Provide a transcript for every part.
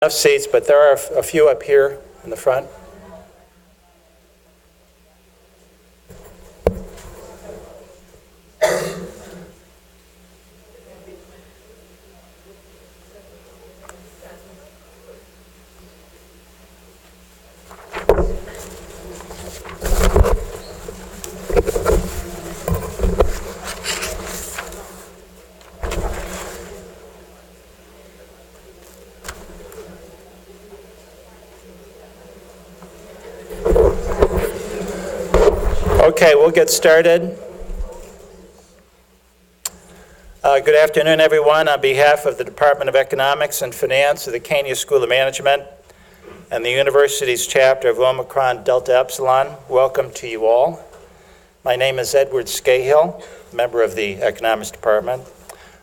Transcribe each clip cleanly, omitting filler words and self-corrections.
Enough seats, but there are a few up here in the front. Okay, we'll get started. Good afternoon, everyone. On behalf of the Department of Economics and Finance of the Kenya School of Management and the university's chapter of Omicron Delta Epsilon, welcome to you all. My name is Edward Scahill, member of the Economics Department.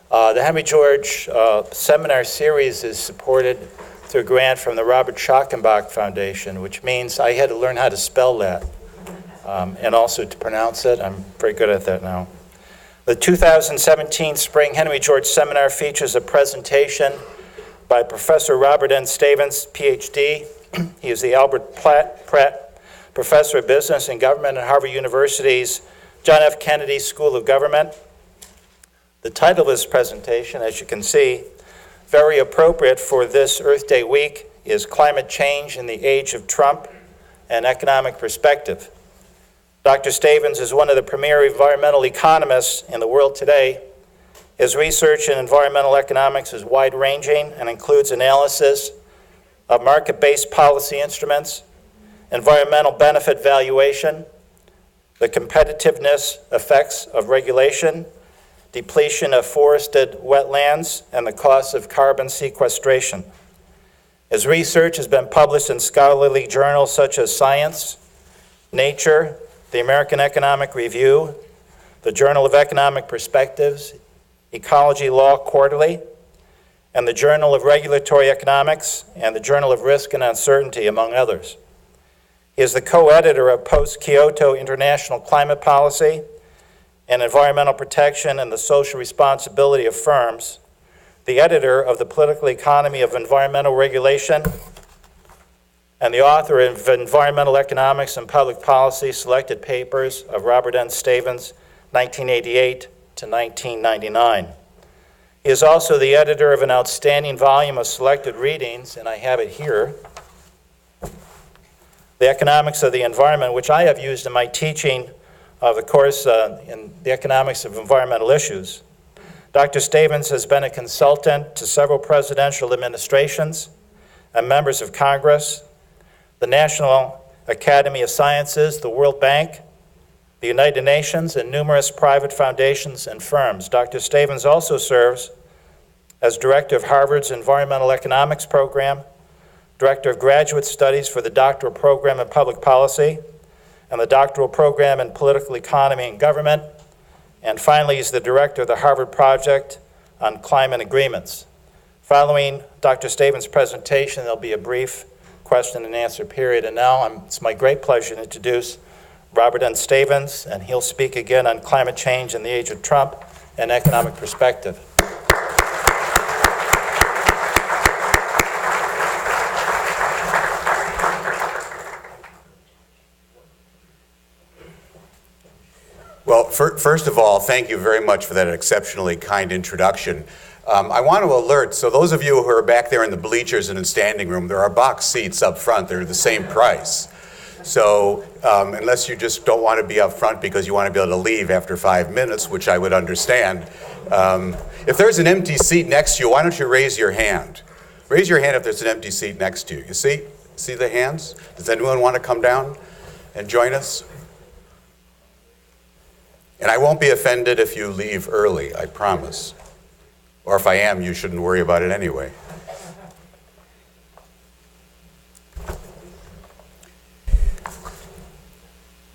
The Henry George Seminar Series is supported through a grant from the Robert Schockenbach Foundation, which means I had to learn how to spell that. And also to pronounce it. I'm very good at that now. The 2017 Spring Henry George Seminar features a presentation by Professor Robert N. Stavins, Ph.D. He is the Albert Pratt Professor of Business and Government at Harvard University's John F. Kennedy School of Government. The title of this presentation, as you can see, very appropriate for this Earth Day week, is Climate Change in the Age of Trump, an Economic Perspective. Dr. Stavins is one of the premier environmental economists in the world today. His research in environmental economics is wide-ranging and includes analysis of market-based policy instruments, environmental benefit valuation, the competitiveness effects of regulation, depletion of forested wetlands, and the costs of carbon sequestration. His research has been published in scholarly journals such as Science, Nature, the American Economic Review, the Journal of Economic Perspectives, Ecology Law Quarterly, and the Journal of Regulatory Economics, and the Journal of Risk and Uncertainty, among others. He is the co-editor of Post-Kyoto International Climate Policy and Environmental Protection and the Social Responsibility of Firms, the editor of The Political Economy of Environmental Regulation, and the author of Environmental Economics and Public Policy Selected Papers of Robert N. Stavins, 1988 to 1999. He is also the editor of an outstanding volume of selected readings, and I have it here, The Economics of the Environment, which I have used in my teaching of the course in the economics of environmental issues. Dr. Stavins has been a consultant to several presidential administrations and members of Congress, the National Academy of Sciences, the World Bank, the United Nations, and numerous private foundations and firms. Dr. Stavins also serves as director of Harvard's Environmental Economics Program, director of graduate studies for the doctoral program in public policy, and the doctoral program in political economy and government, and finally, he's the director of the Harvard Project on Climate Agreements. Following Dr. Stavins' presentation, there'll be a brief question and answer period. And now it's my great pleasure to introduce Robert N. Stavins, and he'll speak again on climate change in the age of Trump and economic perspective. Well, first of all, thank you very much for that exceptionally kind introduction. I want to alert, so those of you who are back there in the bleachers and in standing room, there are box seats up front. They're the same price. So unless you just don't want to be up front because you want to be able to leave after 5 minutes, which I would understand, if there's an empty seat next to you, why don't you raise your hand? Raise your hand if there's an empty seat next to you. You see the hands? Does anyone want to come down and join us? And I won't be offended if you leave early, I promise. Or if I am, you shouldn't worry about it anyway.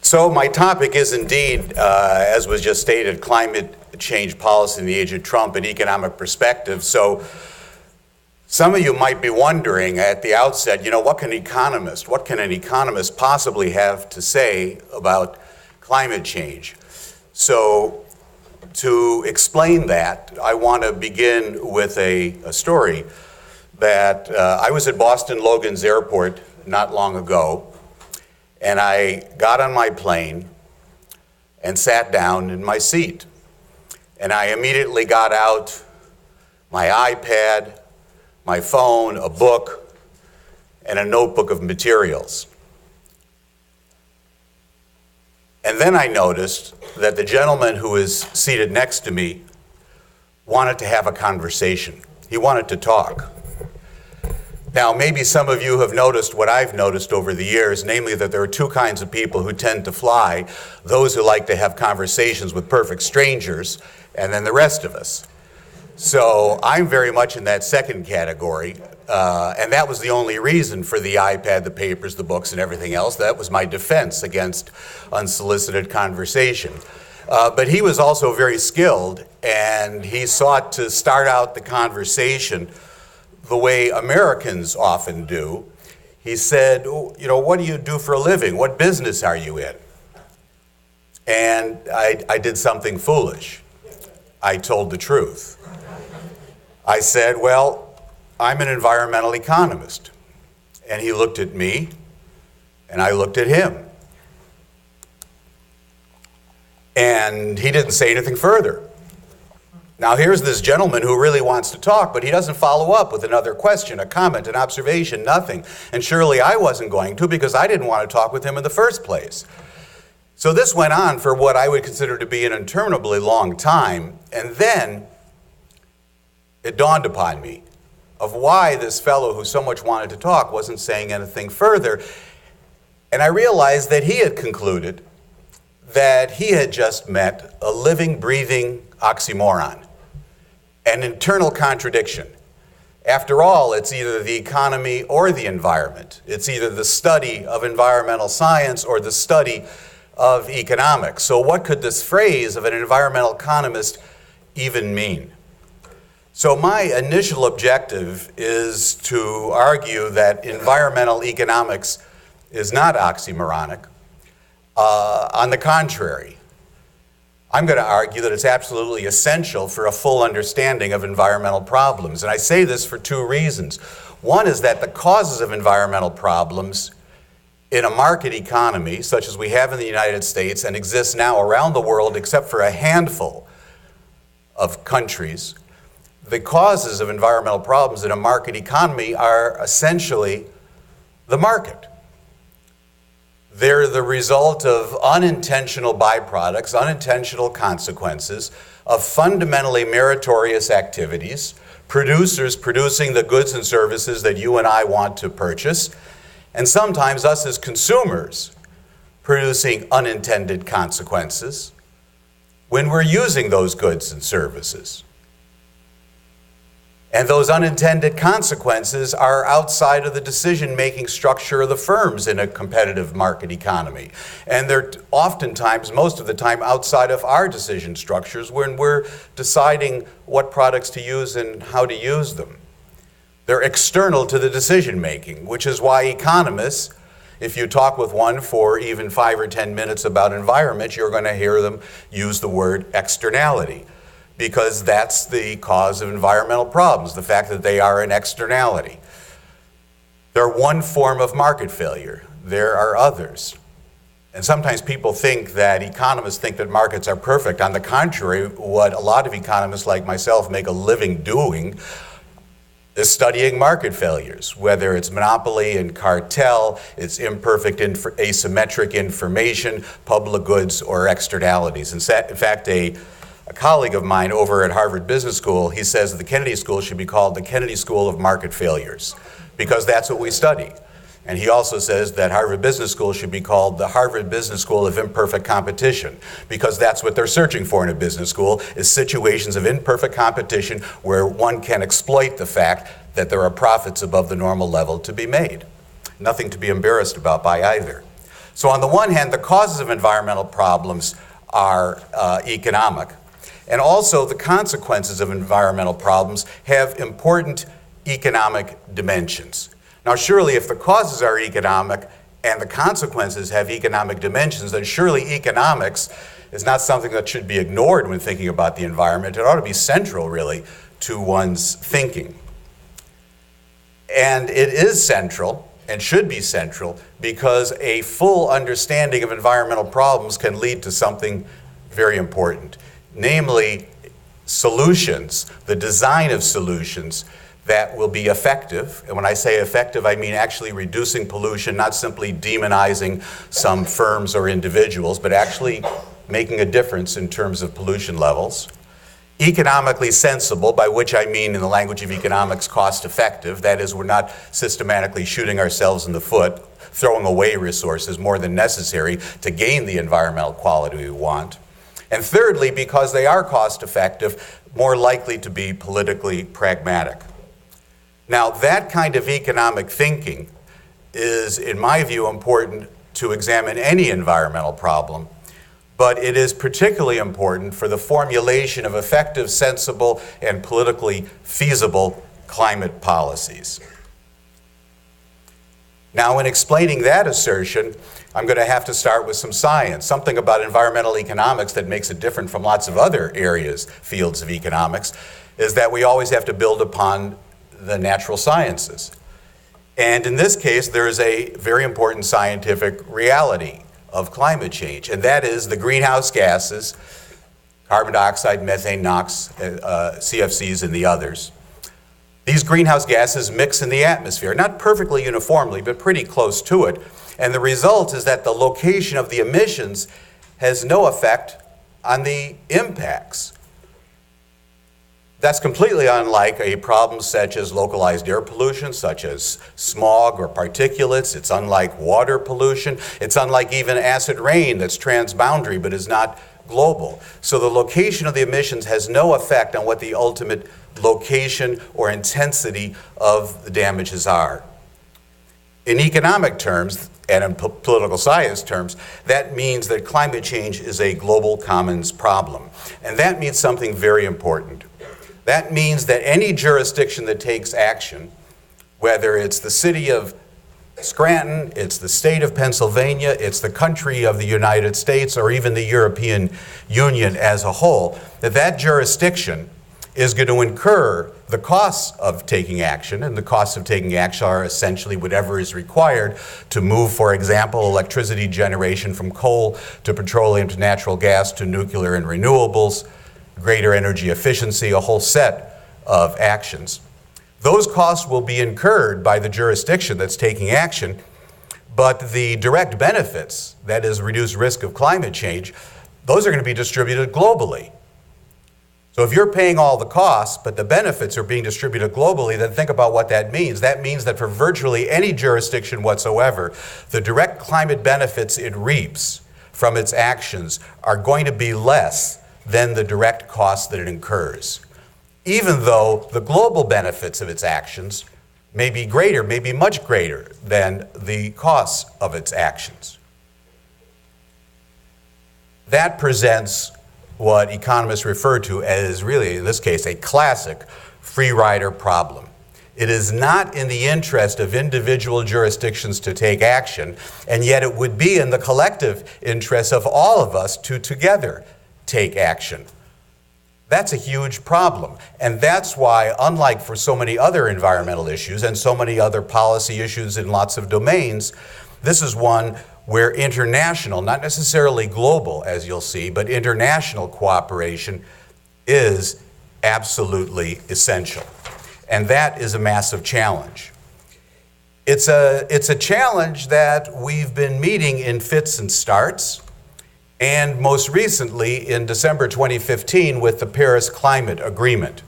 So my topic is indeed, as was just stated, climate change policy in the age of Trump and economic perspective. So some of you might be wondering at the outset, what can an economist possibly have to say about climate change? So to explain that, I want to begin with a story. that I was at Boston Logan's Airport not long ago, and I got on my plane and sat down in my seat. And I immediately got out my iPad, my phone, a book, and a notebook of materials. And then I noticed that the gentleman who was seated next to me wanted to have a conversation. He wanted to talk. Now, maybe some of you have noticed what I've noticed over the years, namely that there are two kinds of people who tend to fly: those who like to have conversations with perfect strangers, and then the rest of us. So I'm very much in that second category, and that was the only reason for the iPad, the papers, the books, and everything else. That was my defense against unsolicited conversation. But he was also very skilled, and he sought to start out the conversation the way Americans often do. He said, what do you do for a living? What business are you in? And I did something foolish. I told the truth. I said, well, I'm an environmental economist. And he looked at me, and I looked at him. And he didn't say anything further. Now here's this gentleman who really wants to talk, but he doesn't follow up with another question, a comment, an observation, nothing. And surely I wasn't going to, because I didn't want to talk with him in the first place. So this went on for what I would consider to be an interminably long time, and then it dawned upon me of why this fellow who so much wanted to talk wasn't saying anything further. And I realized that he had concluded that he had just met a living, breathing oxymoron, an internal contradiction. After all, it's either the economy or the environment. It's either the study of environmental science or the study of economics. So what could this phrase of an environmental economist even mean? So my initial objective is to argue that environmental economics is not oxymoronic. On the contrary, I'm going to argue that it's absolutely essential for a full understanding of environmental problems. And I say this for two reasons. One is that the causes of environmental problems in a market economy, such as we have in the United States and exists now around the world except for a handful of countries, the causes of environmental problems in a market economy are essentially the market. They're the result of unintentional byproducts, unintentional consequences of fundamentally meritorious activities, producers producing the goods and services that you and I want to purchase, and sometimes us as consumers producing unintended consequences when we're using those goods and services. And those unintended consequences are outside of the decision-making structure of the firms in a competitive market economy. And they're oftentimes, most of the time, outside of our decision structures when we're deciding what products to use and how to use them. They're external to the decision-making, which is why economists, if you talk with one for even 5 or 10 minutes about environment, you're going to hear them use the word externality, because that's the cause of environmental problems, the fact that they are an externality. They're one form of market failure. There are others. And sometimes people think that economists think that markets are perfect. On the contrary, what a lot of economists like myself make a living doing is studying market failures, whether it's monopoly and cartel, it's imperfect asymmetric information, public goods, or externalities. In fact, a colleague of mine over at Harvard Business School, he says that the Kennedy School should be called the Kennedy School of Market Failures, because that's what we study. And he also says that Harvard Business School should be called the Harvard Business School of Imperfect Competition, because that's what they're searching for in a business school, is situations of imperfect competition where one can exploit the fact that there are profits above the normal level to be made. Nothing to be embarrassed about by either. So on the one hand, the causes of environmental problems are economic. And also the consequences of environmental problems have important economic dimensions. Now surely if the causes are economic and the consequences have economic dimensions, then surely economics is not something that should be ignored when thinking about the environment. It ought to be central, really, to one's thinking. And it is central, and should be central, because a full understanding of environmental problems can lead to something very important, namely solutions, the design of solutions that will be effective. And when I say effective, I mean actually reducing pollution, not simply demonizing some firms or individuals, but actually making a difference in terms of pollution levels. Economically sensible, by which I mean, in the language of economics, cost effective. That is, we're not systematically shooting ourselves in the foot, throwing away resources more than necessary to gain the environmental quality we want. And thirdly, because they are cost effective, more likely to be politically pragmatic. Now, that kind of economic thinking is, in my view, important to examine any environmental problem, but it is particularly important for the formulation of effective, sensible, and politically feasible climate policies. Now, in explaining that assertion, I'm going to have to start with some science, something about environmental economics that makes it different from lots of other fields of economics, is that we always have to build upon the natural sciences. And in this case, there is a very important scientific reality of climate change, and that is the greenhouse gases, carbon dioxide, methane, NOx, CFCs, and the others. These greenhouse gases mix in the atmosphere, not perfectly uniformly, but pretty close to it. And the result is that the location of the emissions has no effect on the impacts. That's completely unlike a problem such as localized air pollution, such as smog or particulates. It's unlike water pollution. It's unlike even acid rain that's transboundary but is not global. So the location of the emissions has no effect on what the ultimate location or intensity of the damages are. In economic terms, and in political science terms, that means that climate change is a global commons problem. And that means something very important. That means that any jurisdiction that takes action, whether it's the city of Scranton, it's the state of Pennsylvania, it's the country of the United States, or even the European Union as a whole, that jurisdiction is going to incur the costs of taking action, and the costs of taking action are essentially whatever is required to move, for example, electricity generation from coal to petroleum to natural gas to nuclear and renewables, greater energy efficiency, a whole set of actions. Those costs will be incurred by the jurisdiction that's taking action, but the direct benefits, that is reduced risk of climate change, those are going to be distributed globally. So if you're paying all the costs, but the benefits are being distributed globally, then think about what that means. That means that for virtually any jurisdiction whatsoever, the direct climate benefits it reaps from its actions are going to be less than the direct costs that it incurs, even though the global benefits of its actions may be greater, may be much greater than the costs of its actions. That presents what economists refer to as really, in this case, a classic Freerider problem. It is not in the interest of individual jurisdictions to take action, and yet it would be in the collective interest of all of us to together take action. That's a huge problem. And that's why, unlike for so many other environmental issues and so many other policy issues in lots of domains, this is one where international, not necessarily global, as you'll see, but international cooperation is absolutely essential. And that is a massive challenge. It's a challenge that we've been meeting in fits and starts, and most recently in December 2015 with the Paris Climate Agreement,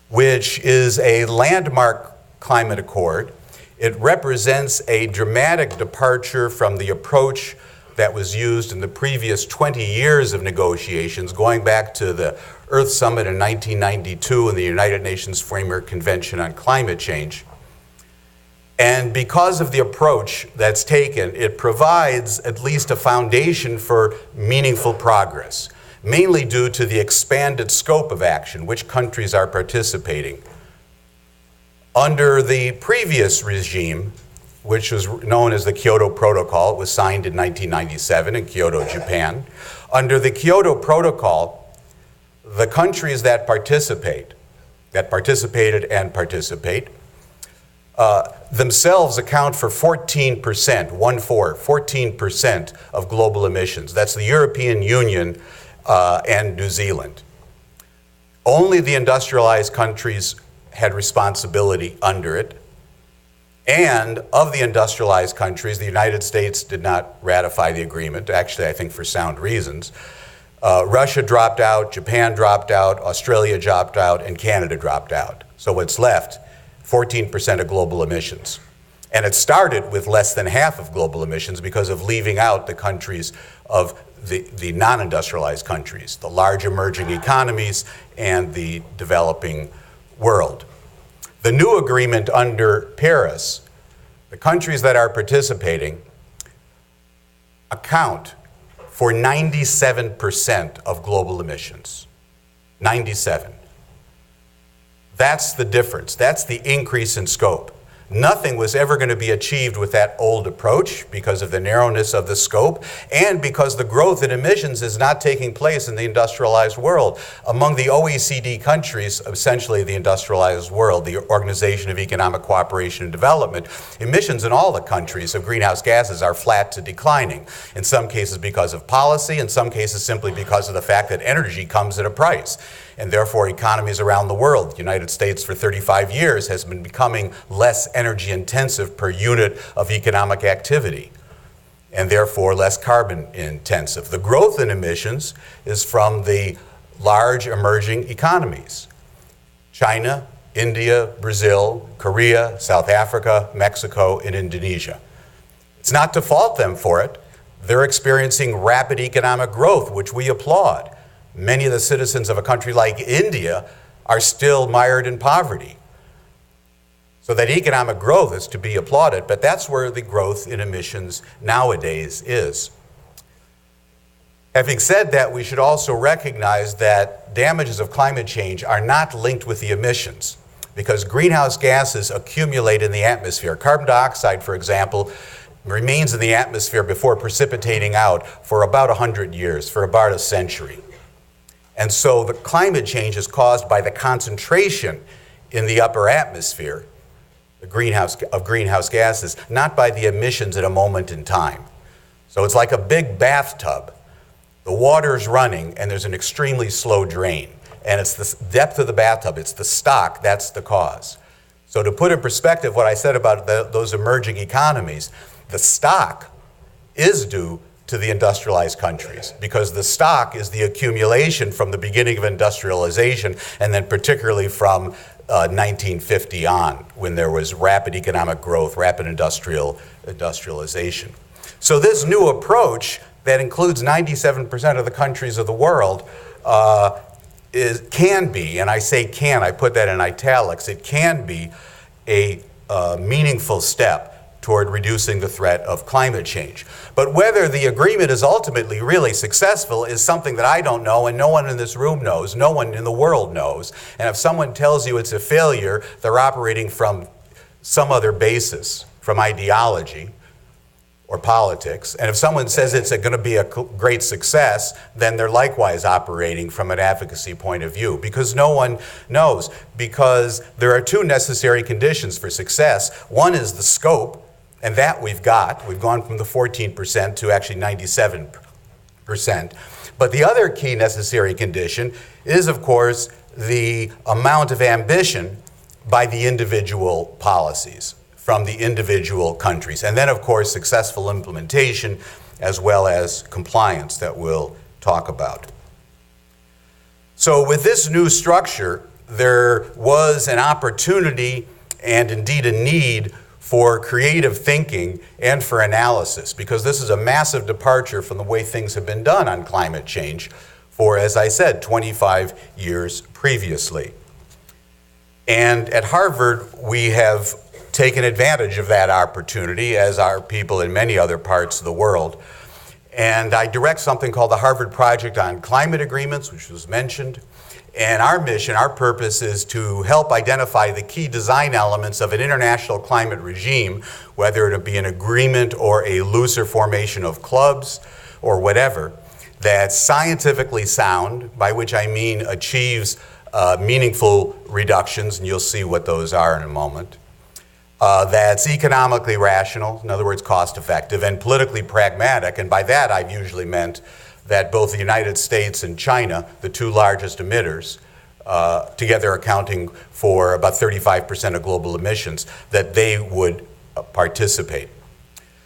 which is a landmark climate accord. It represents a dramatic departure from the approach that was used in the previous 20 years of negotiations, going back to the Earth Summit in 1992 and the United Nations Framework Convention on Climate Change. And because of the approach that's taken, it provides at least a foundation for meaningful progress, mainly due to the expanded scope of action, which countries are participating. Under the previous regime, which was known as the Kyoto Protocol, it was signed in 1997 in Kyoto, Japan. Under the Kyoto Protocol, the countries that participated and participate, themselves account for 14%, 14% of global emissions. That's the European Union and New Zealand. Only the industrialized countries had responsibility under it. And of the industrialized countries, the United States did not ratify the agreement, actually I think for sound reasons. Russia dropped out, Japan dropped out, Australia dropped out, and Canada dropped out. So what's left, 14% of global emissions. And it started with less than half of global emissions because of leaving out the countries of the non-industrialized countries, the large emerging economies and the developing world. The new agreement under Paris, the countries that are participating account for 97% of global emissions. 97. That's the difference. That's the increase in scope. Nothing was ever going to be achieved with that old approach because of the narrowness of the scope and because the growth in emissions is not taking place in the industrialized world. Among the OECD countries, essentially the industrialized world, the Organization of Economic Cooperation and Development, emissions in all the countries of greenhouse gases are flat to declining. In some cases because of policy, in some cases simply because of the fact that energy comes at a price. And therefore economies around the world, the United States for 35 years has been becoming less energy intensive per unit of economic activity, and therefore less carbon intensive. The growth in emissions is from the large emerging economies: China, India, Brazil, Korea, South Africa, Mexico, and Indonesia. It's not to fault them for it. They're experiencing rapid economic growth, which we applaud. Many of the citizens of a country like India are still mired in poverty. So that economic growth is to be applauded, but that's where the growth in emissions nowadays is. Having said that, we should also recognize that damages of climate change are not linked with the emissions because greenhouse gases accumulate in the atmosphere. Carbon dioxide, for example, remains in the atmosphere before precipitating out for about 100 years, for about a century. And so the climate change is caused by the concentration in the upper atmosphere of greenhouse gases, not by the emissions at a moment in time. So it's like a big bathtub. The water's running and there's an extremely slow drain. And it's the depth of the bathtub, it's the stock, that's the cause. So to put in perspective what I said about those emerging economies, the stock is due to the industrialized countries, because the stock is the accumulation from the beginning of industrialization, and then particularly from 1950 on, when there was rapid economic growth, rapid industrialization. So this new approach that includes 97% of the countries of the world can be, and I say can, I put that in italics, it can be a meaningful step toward reducing the threat of climate change. But whether the agreement is ultimately really successful is something that I don't know, and no one in this room knows, no one in the world knows. And if someone tells you it's a failure, they're operating from some other basis, from ideology or politics. And if someone says it's going to be a great success, then they're likewise operating from an advocacy point of view, because no one knows. Because there are two necessary conditions for success. One is the scope, and that we've got. We've gone from the 14% to actually 97%. But the other key necessary condition is, of course, the amount of ambition by the individual policies from the individual countries. And then, of course, successful implementation as well as compliance that we'll talk about. So with this new structure, there was an opportunity and indeed a need for creative thinking and for analysis, because this is a massive departure from the way things have been done on climate change for, as I said, 25 years previously. And at Harvard, we have taken advantage of that opportunity, as are people in many other parts of the world. And I direct something called the Harvard Project on Climate Agreements, which was mentioned. And our mission, our purpose is to help identify the key design elements of an international climate regime, whether it be an agreement or a looser formation of clubs or whatever, that's scientifically sound, by which I mean achieves meaningful reductions, and you'll see what those are in a moment. that's economically rational, in other words, cost effective, and politically pragmatic. And by that, I've usually meant that both the United States and China, the two largest emitters, together accounting for about 35% of global emissions, that they would participate.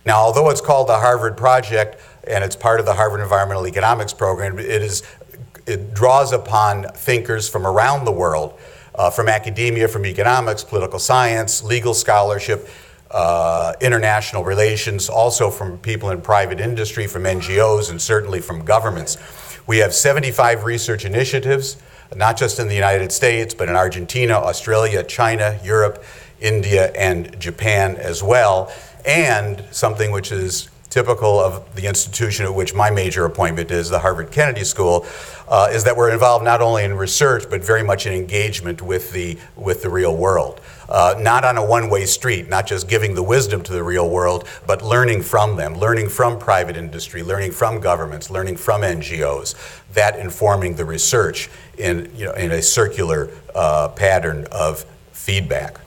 Now, although it's called the Harvard Project and it's part of the Harvard Environmental Economics program, it draws upon thinkers from around the world, from academia, from economics, political science, legal scholarship, international relations, also from people in private industry, from NGOs, and certainly from governments. We have 75 research initiatives, not just in the United States, but in Argentina, Australia, China, Europe, India, and Japan as well. And something which is typical of the institution at which my major appointment is, the Harvard Kennedy School, is that we're involved not only in research, but very much in engagement with the real world. Not on a one-way street, not just giving the wisdom to the real world, but learning from them, learning from private industry, learning from governments, learning from NGOs, that informing the research in a circular pattern of feedback.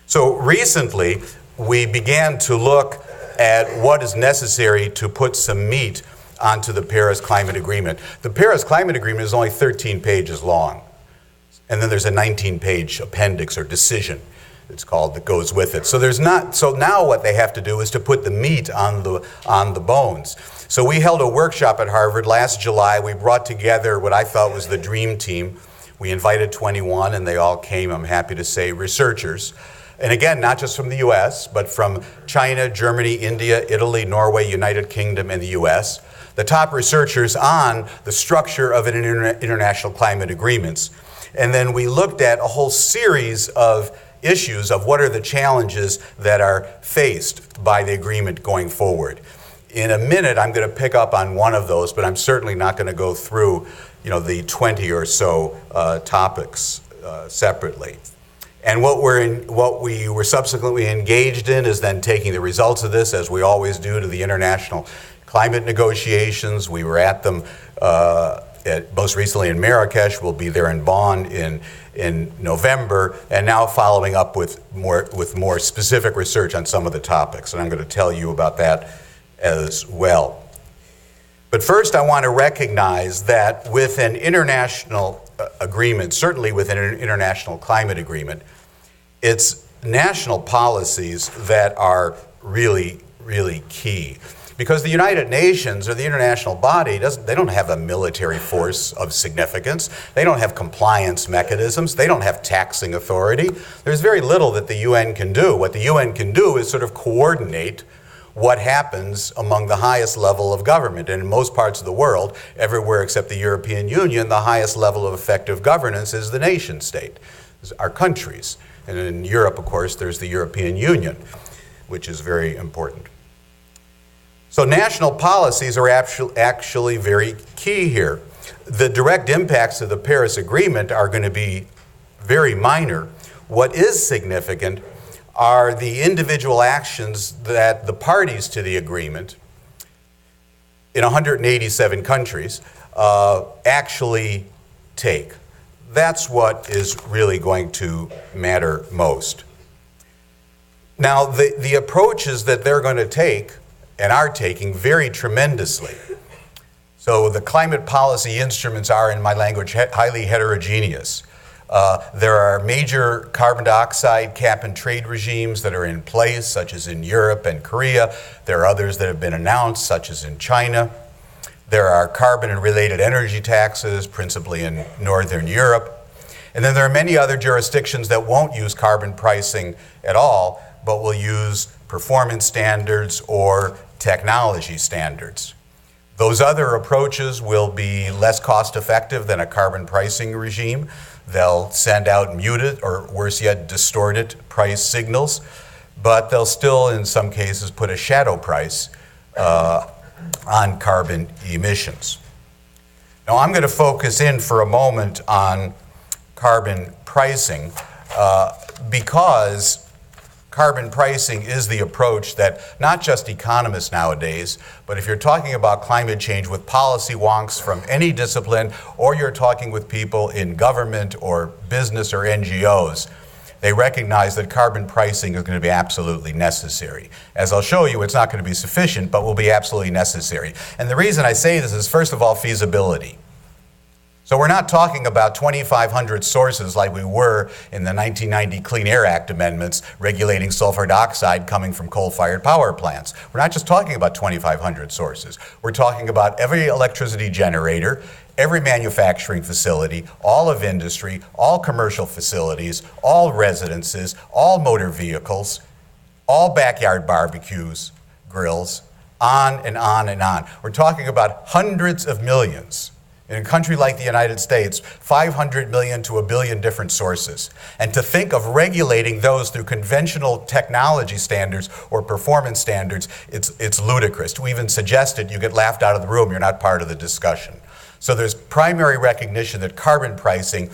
So recently, we began to look at what is necessary to put some meat onto the Paris Climate Agreement. The Paris Climate Agreement is only 13 pages long, and then there's a 19-page appendix or decision, it's called, that goes with it. So now what they have to do is to put the meat on the bones. So we held a workshop at Harvard last July. We brought together what I thought was the dream team. We invited 21, and they all came, I'm happy to say, researchers. And again, not just from the US, but from China, Germany, India, Italy, Norway, United Kingdom, and the US. The top researchers on the structure of an international climate agreements. And then we looked at a whole series of issues of what are the challenges that are faced by the agreement going forward. In a minute, I'm going to pick up on one of those, but I'm certainly not going to go through, the 20 or so topics separately. And what we were subsequently engaged in is then taking the results of this, as we always do, to the international climate negotiations. We were at them most recently in Marrakesh. We'll be there in Bonn in November, and now following up with more specific research on some of the topics. And I'm going to tell you about that as well. But first, I want to recognize that with an international agreement, certainly with an international climate agreement, it's national policies that are really, really key. Because the United Nations, or the international body, they don't have a military force of significance. They don't have compliance mechanisms. They don't have taxing authority. There's very little that the UN can do. What the UN can do is sort of coordinate what happens among the highest level of government. And in most parts of the world, everywhere except the European Union, the highest level of effective governance is the nation state, our countries. And in Europe, of course, there's the European Union, which is very important. So national policies are actually very key here. The direct impacts of the Paris Agreement are going to be very minor. What is significant are the individual actions that the parties to the agreement in 187 countries actually take. That's what is really going to matter most. Now, the approaches that they're going to take and are taking vary tremendously. So the climate policy instruments are, in my language, highly heterogeneous. There are major carbon dioxide cap and trade regimes that are in place, such as in Europe and Korea. There are others that have been announced, such as in China. There are carbon and related energy taxes, principally in Northern Europe. And then there are many other jurisdictions that won't use carbon pricing at all, but will use performance standards or technology standards. Those other approaches will be less cost effective than a carbon pricing regime. They'll send out muted, or worse yet, distorted price signals, but they'll still, in some cases, put a shadow price on carbon emissions. Now, I'm going to focus in for a moment on carbon pricing because carbon pricing is the approach that not just economists nowadays, but if you're talking about climate change with policy wonks from any discipline, or you're talking with people in government or business or NGOs, they recognize that carbon pricing is going to be absolutely necessary. As I'll show you, it's not going to be sufficient, but will be absolutely necessary. And the reason I say this is, first of all, feasibility. So we're not talking about 2,500 sources like we were in the 1990 Clean Air Act amendments regulating sulfur dioxide coming from coal-fired power plants. We're not just talking about 2,500 sources. We're talking about every electricity generator, every manufacturing facility, all of industry, all commercial facilities, all residences, all motor vehicles, all backyard barbecues, grills, on and on and on. We're talking about hundreds of millions. In a country like the United States, 500 million to a billion different sources. And to think of regulating those through conventional technology standards or performance standards, it's ludicrous. To even suggest it, you get laughed out of the room, you're not part of the discussion. So there's primary recognition that carbon pricing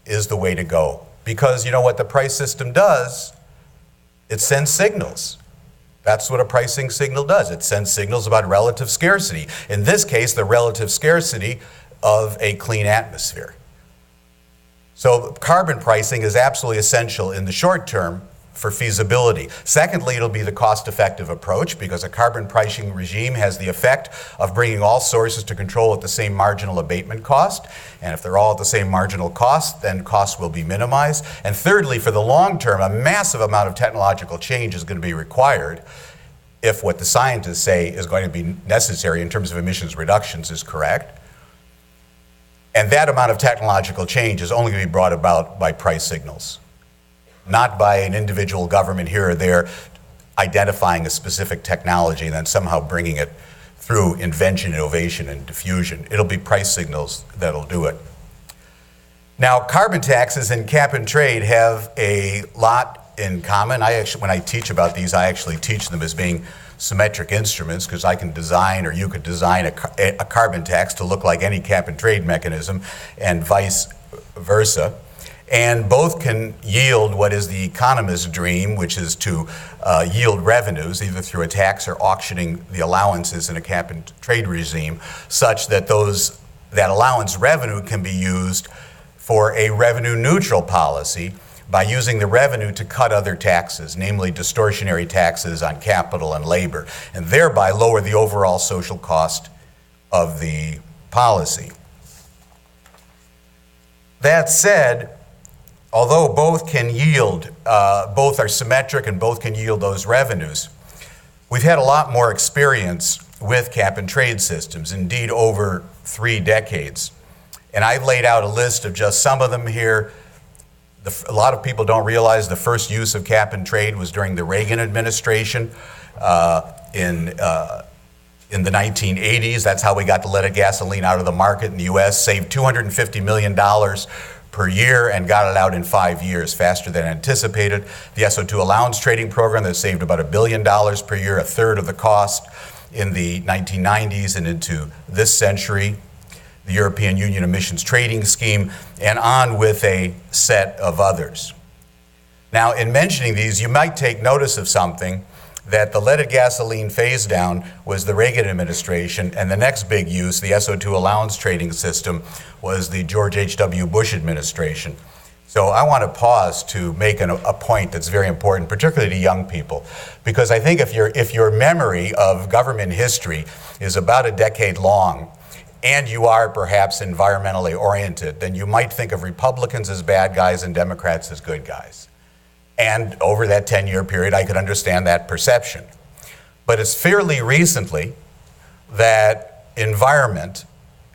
is the way to go. Because you know what the price system does? It sends signals. That's what a pricing signal does. It sends signals about relative scarcity. In this case, the relative scarcity of a clean atmosphere. So carbon pricing is absolutely essential in the short term for feasibility. Secondly, it'll be the cost-effective approach because a carbon pricing regime has the effect of bringing all sources to control at the same marginal abatement cost. And if they're all at the same marginal cost, then costs will be minimized. And thirdly, for the long term, a massive amount of technological change is going to be required if what the scientists say is going to be necessary in terms of emissions reductions is correct. And that amount of technological change is only going to be brought about by price signals, not by an individual government here or there identifying a specific technology and then somehow bringing it through invention, innovation, and diffusion. It'll be price signals that'll do it. Now, carbon taxes and cap and trade have a lot in common. When I teach about these, I actually teach them as being symmetric instruments because I can design, or you could design a carbon tax to look like any cap and trade mechanism and vice versa. And both can yield what is the economist's dream, which is to yield revenues either through a tax or auctioning the allowances in a cap and trade regime such that that allowance revenue can be used for a revenue neutral policy by using the revenue to cut other taxes, namely distortionary taxes on capital and labor, and thereby lower the overall social cost of the policy. That said, although both can yield, both are symmetric and both can yield those revenues, we've had a lot more experience with cap and trade systems, indeed over 3 decades. And I've laid out a list of just some of them here. A lot of people don't realize the first use of cap and trade was during the Reagan administration in the 1980s. That's how we got the leaded gasoline out of the market in the U.S., saved $250 million per year and got it out in 5 years, faster than anticipated. The SO2 allowance trading program that saved about $1 billion per year, a third of the cost in the 1990s and into this century. The European Union Emissions Trading Scheme, and on with a set of others. Now, in mentioning these, you might take notice of something, that the leaded gasoline phase down was the Reagan administration, and the next big use, the SO2 allowance trading system, was the George H.W. Bush administration. So I want to pause to make a point that's very important, particularly to young people, because I think if your memory of government history is about a decade long, and you are perhaps environmentally oriented, then you might think of Republicans as bad guys and Democrats as good guys. And over that 10-year period, I could understand that perception. But it's fairly recently that environment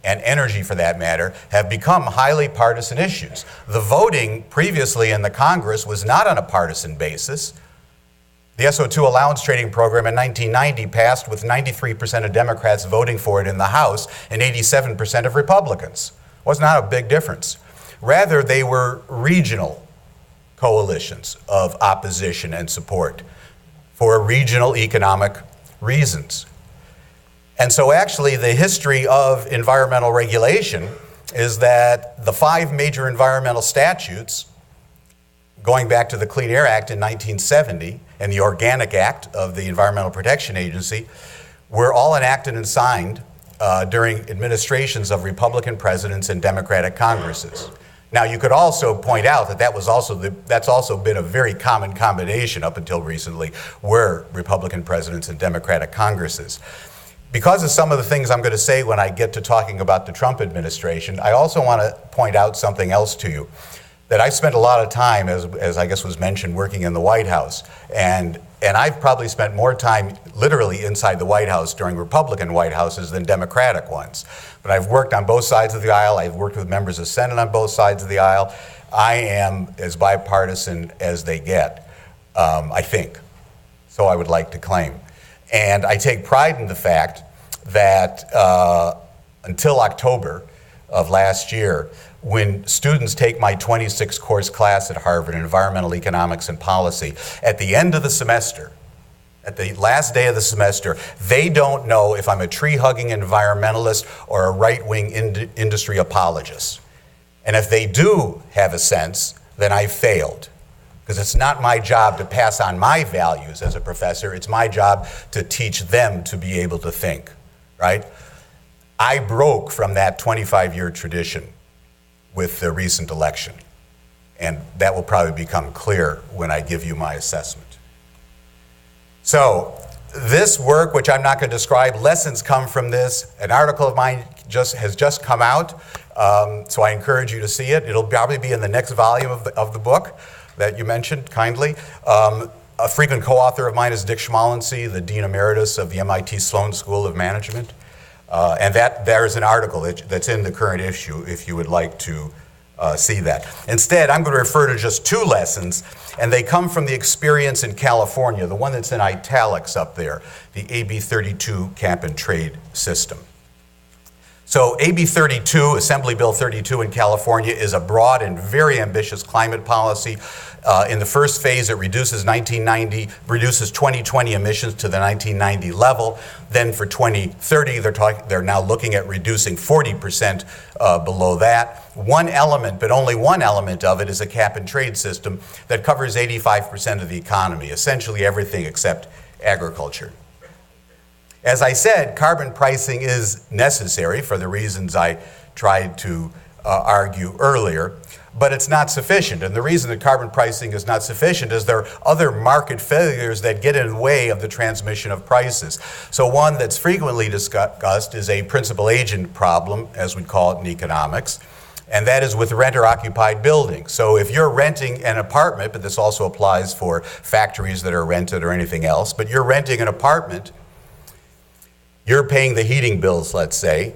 and energy, for that matter, have become highly partisan issues. The voting previously in the Congress was not on a partisan basis. The SO2 allowance trading program in 1990 passed with 93% of Democrats voting for it in the House and 87% of Republicans. It was not a big difference. Rather, they were regional coalitions of opposition and support for regional economic reasons. And so actually the history of environmental regulation is that the 5 major environmental statutes, going back to the Clean Air Act in 1970 and the Organic Act of the Environmental Protection Agency, were all enacted and signed during administrations of Republican presidents and Democratic Congresses. Now, you could also point out that that's also been a very common combination up until recently, where Republican presidents and Democratic Congresses. Because of some of the things I'm going to say when I get to talking about the Trump administration, I also want to point out something else to you. That I spent a lot of time, as I guess was mentioned, working in the White House. And I've probably spent more time literally inside the White House during Republican White Houses than Democratic ones. But I've worked on both sides of the aisle. I've worked with members of the Senate on both sides of the aisle. I am as bipartisan as they get, I think. So I would like to claim. And I take pride in the fact that until October of last year, when students take my 26-course class at Harvard, Environmental Economics and Policy, at the end of the semester, at the last day of the semester, they don't know if I'm a tree-hugging environmentalist or a right-wing industry apologist. And if they do have a sense, then I failed. Because it's not my job to pass on my values as a professor, it's my job to teach them to be able to think, right? I broke from that 25-year tradition with the recent election. And that will probably become clear when I give you my assessment. So this work, which I'm not going to describe, lessons come from this. An article of mine has just come out, so I encourage you to see it. It'll probably be in the next volume of the book that you mentioned kindly. A frequent co-author of mine is Dick Schmalensee, the Dean Emeritus of the MIT Sloan School of Management. And there is an article that's in the current issue if you would like to see that. Instead, I'm going to refer to just two lessons, and they come from the experience in California, the one that's in italics up there, the AB 32 cap and trade system. So AB 32, Assembly Bill 32 in California, is a broad and very ambitious climate policy. In the first phase, it reduces 2020 emissions to the 1990 level. Then for 2030, they're now looking at reducing 40% below that. One element, but only one element of it, is a cap and trade system that covers 85% of the economy, essentially everything except agriculture. As I said, carbon pricing is necessary for the reasons I tried to argue earlier, but it's not sufficient. And the reason that carbon pricing is not sufficient is there are other market failures that get in the way of the transmission of prices. So one that's frequently discussed is a principal agent problem, as we call it in economics, and that is with renter-occupied buildings. So if you're renting an apartment, but this also applies for factories that are rented or anything else, but you're renting an apartment, you're paying the heating bills, let's say.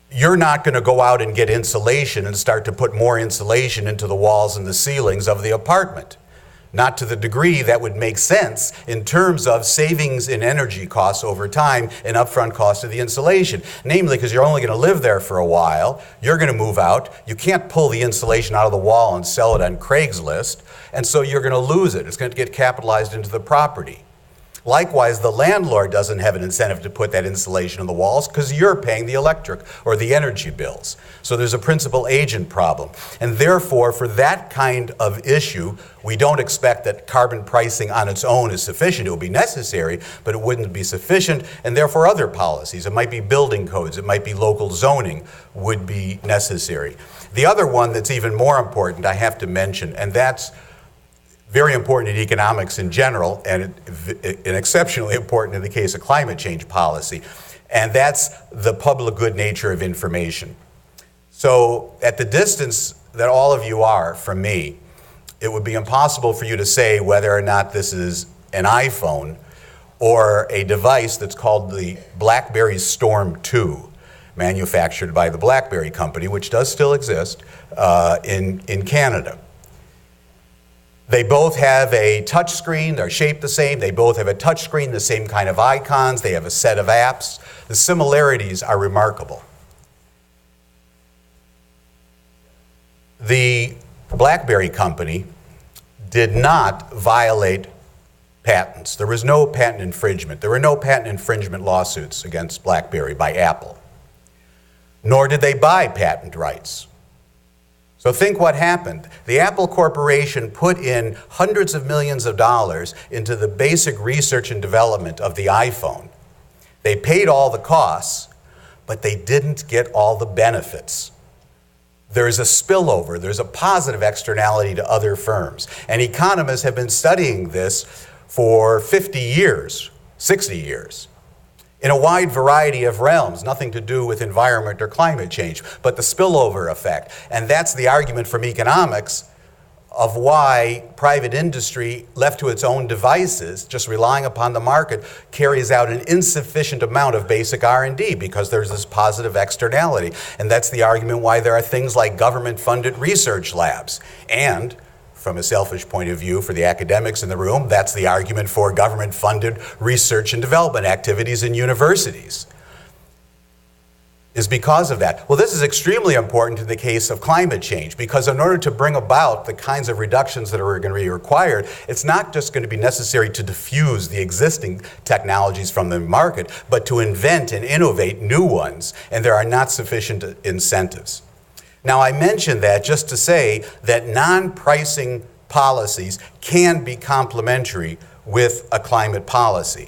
You're not going to go out and get insulation and start to put more insulation into the walls and the ceilings of the apartment. Not to the degree that would make sense in terms of savings in energy costs over time and upfront cost of the insulation. Namely, because you're only going to live there for a while, you're going to move out, you can't pull the insulation out of the wall and sell it on Craigslist, and so you're going to lose it. It's going to get capitalized into the property. Likewise, the landlord doesn't have an incentive to put that insulation in the walls because you're paying the electric or the energy bills. So there's a principal agent problem. And therefore, for that kind of issue, we don't expect that carbon pricing on its own is sufficient. It will be necessary, but it wouldn't be sufficient. And therefore, other policies, it might be building codes, it might be local zoning, would be necessary. The other one that's even more important, I have to mention, and that's very important in economics in general, and exceptionally important in the case of climate change policy, and that's the public good nature of information. So at the distance that all of you are from me, it would be impossible for you to say whether or not this is an iPhone or a device that's called the BlackBerry Storm 2, manufactured by the BlackBerry company, which does still exist in Canada. They both have a touch screen, they're shaped the same, they both have a touch screen, the same kind of icons, they have a set of apps. The similarities are remarkable. The BlackBerry company did not violate patents. There was no patent infringement. There were no patent infringement lawsuits against BlackBerry by Apple. Nor did they buy patent rights. So think what happened. The Apple Corporation put in hundreds of millions of dollars into the basic research and development of the iPhone. They paid all the costs, but they didn't get all the benefits. there's a spillover, there's a positive externality to other firms. And economists have been studying this for 50 years, 60 years, in a wide variety of realms, nothing to do with environment or climate change, but the spillover effect. And that's the argument from economics of why private industry, left to its own devices, just relying upon the market, carries out an insufficient amount of basic R&D because there's this positive externality. And that's the argument why there are things like government-funded research labs. And from a selfish point of view, for the academics in the room, that's the argument for government-funded research and development activities in universities, is because of that. Well, this is extremely important in the case of climate change, because in order to bring about the kinds of reductions that are going to be required, it's not just going to be necessary to diffuse the existing technologies from the market, but to invent and innovate new ones, and there are not sufficient incentives. Now, I mention that just to say that non-pricing policies can be complementary with a climate policy.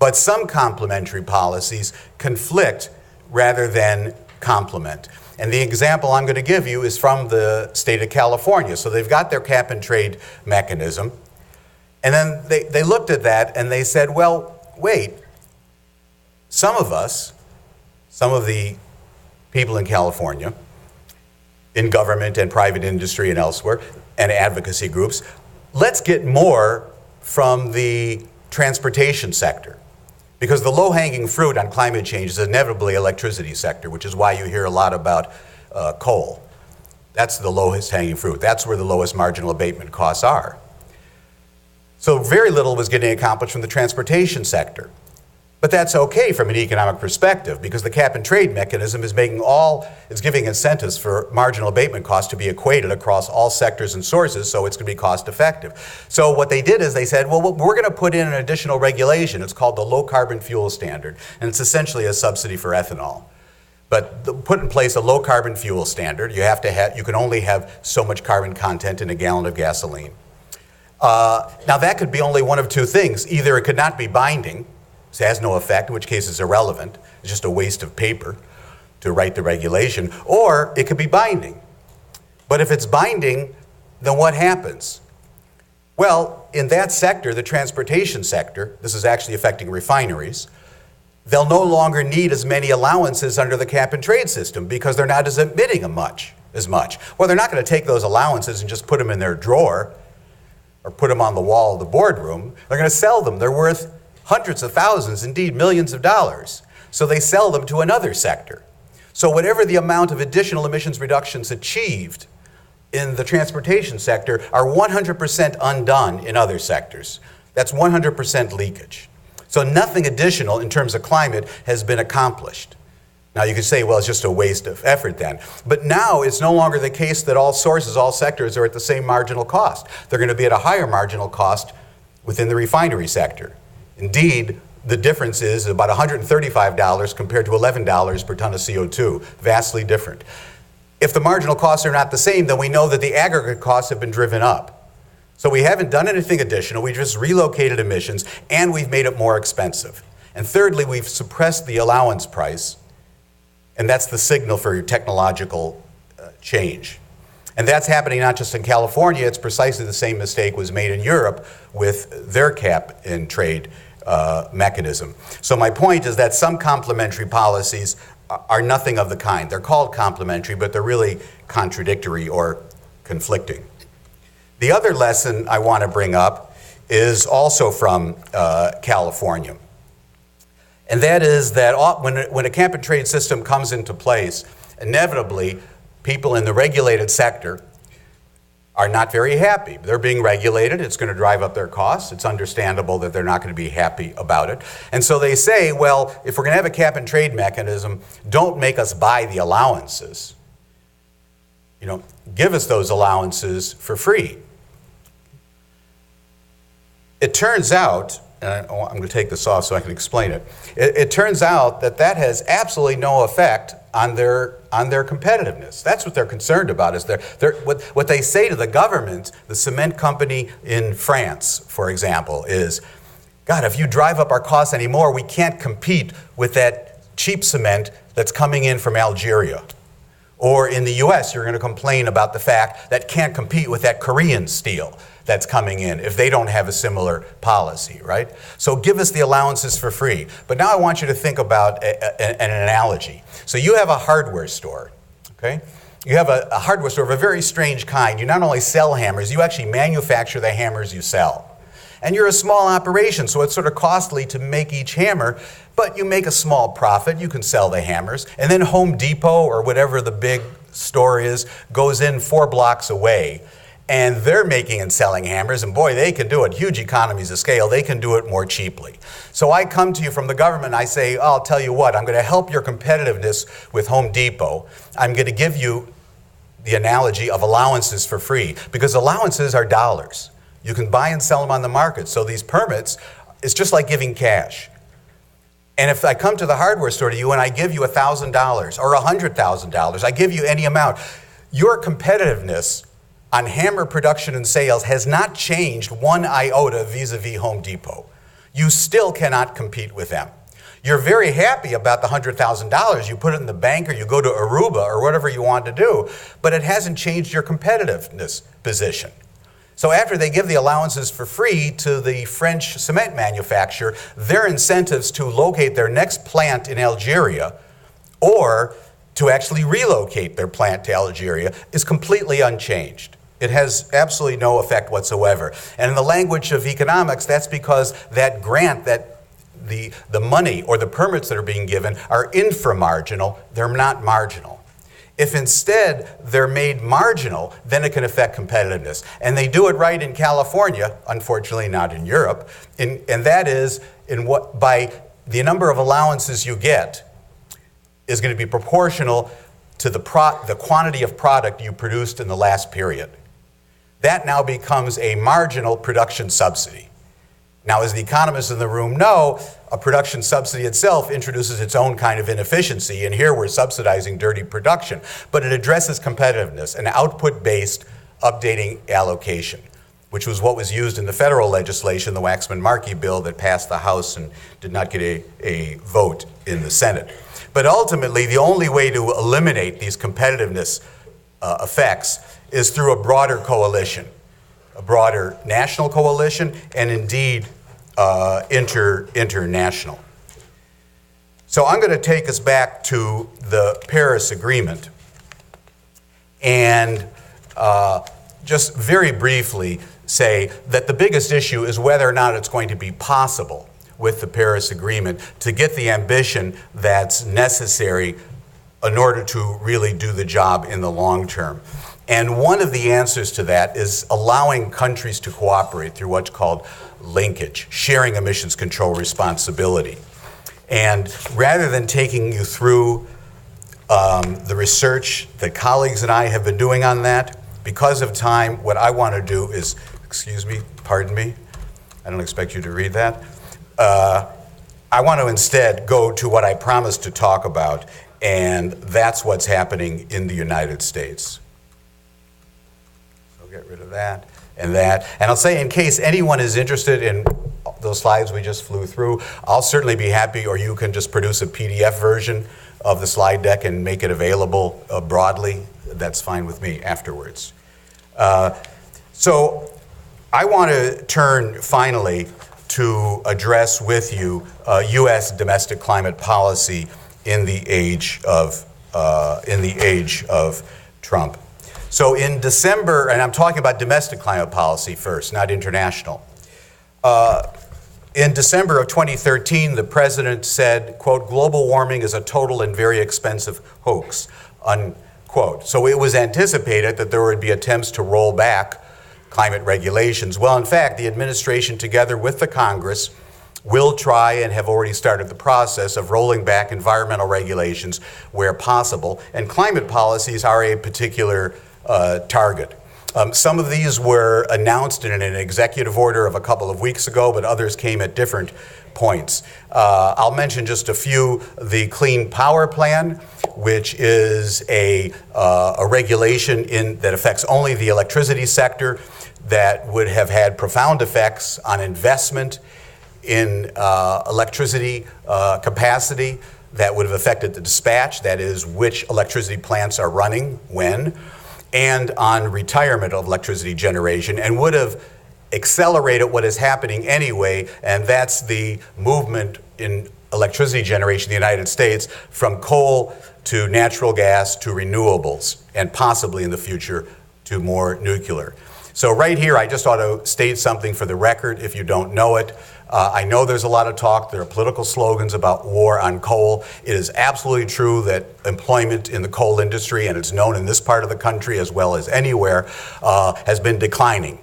But some complementary policies conflict rather than complement. And the example I'm going to give you is from the state of California. So they've got their cap and trade mechanism. And then they looked at that and they said, well, wait, some of the people in California, in government and private industry and elsewhere, and advocacy groups, let's get more from the transportation sector. Because the low-hanging fruit on climate change is inevitably electricity sector, which is why you hear a lot about coal. That's the lowest hanging fruit. That's where the lowest marginal abatement costs are. So very little was getting accomplished from the transportation sector. But that's okay from an economic perspective, because the cap and trade mechanism is giving incentives for marginal abatement costs to be equated across all sectors and sources, so it's going to be cost effective. So what they did is they said, well, we're going to put in an additional regulation. It's called the Low Carbon Fuel Standard, and it's essentially a subsidy for ethanol. But put in place a low carbon fuel standard. You can only have so much carbon content in a gallon of gasoline. Now that could be only one of two things. Either it could not be binding, so it has no effect, in which case it's irrelevant. It's just a waste of paper to write the regulation. Or it could be binding. But if it's binding, then what happens? Well, in that sector, the transportation sector, this is actually affecting refineries, they'll no longer need as many allowances under the cap and trade system because they're not emitting as much. Well, they're not going to take those allowances and just put them in their drawer or put them on the wall of the boardroom. They're going to sell them. They're worth hundreds of thousands, indeed millions of dollars. So they sell them to another sector. So whatever the amount of additional emissions reductions achieved in the transportation sector are 100% undone in other sectors. That's 100% leakage. So nothing additional in terms of climate has been accomplished. Now you could say, well, it's just a waste of effort then. But now it's no longer the case that all sources, all sectors are at the same marginal cost. They're going to be at a higher marginal cost within the refinery sector. Indeed, the difference is about $135 compared to $11 per ton of CO2, vastly different. If the marginal costs are not the same, then we know that the aggregate costs have been driven up. So we haven't done anything additional, we just relocated emissions, and we've made it more expensive. And thirdly, we've suppressed the allowance price, and that's the signal for your technological change. And that's happening not just in California, it's precisely the same mistake was made in Europe with their cap and trade mechanism. So my point is that some complementary policies are nothing of the kind. They're called complementary, but they're really contradictory or conflicting. The other lesson I want to bring up is also from California. And that is that when a cap and trade system comes into place, inevitably people in the regulated sector are not very happy. They're being regulated. It's going to drive up their costs. It's understandable that they're not going to be happy about it. And so they say, well, if we're going to have a cap and trade mechanism, don't make us buy the allowances. Give us those allowances for free. It turns out, and I'm going to take this off so I can explain it. It turns out that has absolutely no effect on their competitiveness. That's what they're concerned about. Is what they say to the government, the cement company in France, for example, is, God, if you drive up our costs anymore, we can't compete with that cheap cement that's coming in from Algeria, Or in the US, you're going to complain about the fact that can't compete with that Korean steel that's coming in if they don't have a similar policy, right? So give us the allowances for free. But now I want you to think about an analogy. So you have a hardware store, okay? You have a hardware store of a very strange kind. You not only sell hammers, you actually manufacture the hammers you sell. And you're a small operation, so it's sort of costly to make each hammer, but you make a small profit. You can sell the hammers. And then Home Depot or whatever the big store is goes in 4 blocks away. And they're making and selling hammers, and boy, they can do it. Huge economies of scale. They can do it more cheaply. So I come to you from the government, and I say, oh, I'll tell you what, I'm going to help your competitiveness with Home Depot. I'm going to give you the analogy of allowances for free, because allowances are dollars. You can buy and sell them on the market. So these permits, it's just like giving cash. And if I come to the hardware store to you and I give you $1,000 or $100,000, I give you any amount, your competitiveness on hammer production and sales has not changed 1 iota vis-a-vis Home Depot. You still cannot compete with them. You're very happy about the $100,000. You put it in the bank or you go to Aruba or whatever you want to do, but it hasn't changed your competitiveness position. So after they give the allowances for free to the French cement manufacturer, their incentives to locate their next plant in Algeria or to actually relocate their plant to Algeria is completely unchanged. It has absolutely no effect whatsoever. And in the language of economics, that's because that grant, that the money or the permits that are being given are inframarginal, they're not marginal. If instead they're made marginal, then it can affect competitiveness. And they do it right in California, unfortunately not in Europe, and that is by the number of allowances you get is going to be proportional to the quantity of product you produced in the last period. That now becomes a marginal production subsidy. Now, as the economists in the room know, a production subsidy itself introduces its own kind of inefficiency, and here we're subsidizing dirty production. But it addresses competitiveness, an output-based updating allocation, which was what was used in the federal legislation, the Waxman-Markey bill that passed the House and did not get a vote in the Senate. But ultimately, the only way to eliminate these competitiveness effects is through a broader coalition, a broader national coalition, and indeed international. So I'm going to take us back to the Paris Agreement and just very briefly say that the biggest issue is whether or not it's going to be possible with the Paris Agreement to get the ambition that's necessary in order to really do the job in the long term. And one of the answers to that is allowing countries to cooperate through what's called linkage, sharing emissions control responsibility. And rather than taking you through the research that colleagues and I have been doing on that, because of time, what I want to do is, pardon me, I don't expect you to read that. I want to instead go to what I promised to talk about, and that's what's happening in the United States. Get rid of that and that. And I'll say, in case anyone is interested in those slides we just flew through, I'll certainly be happy, or you can just produce a PDF version of the slide deck and make it available broadly. That's fine with me afterwards. So I want to turn finally to address with you U.S. domestic climate policy in the age of Trump. So in December, and I'm talking about domestic climate policy first, not international. In December of 2013, the president said, quote, "Global warming is a total and very expensive hoax," unquote. So it was anticipated that there would be attempts to roll back climate regulations. Well, in fact, the administration, together with the Congress, will try and have already started the process of rolling back environmental regulations where possible, and climate policies are a particular target. Some of these were announced in an executive order of a couple of weeks ago, but others came at different points. I'll mention just a few. The Clean Power Plan, which is a regulation that affects only the electricity sector, that would have had profound effects on investment in electricity capacity that would have affected the dispatch, that is, which electricity plants are running, when, and on retirement of electricity generation, and would have accelerated what is happening anyway, and that's the movement in electricity generation in the United States from coal to natural gas to renewables, and possibly in the future to more nuclear. So right here, I just ought to state something for the record if you don't know it. I know there's a lot of talk, there are political slogans about war on coal. It is absolutely true that employment in the coal industry, and it's known in this part of the country as well as anywhere, has been declining.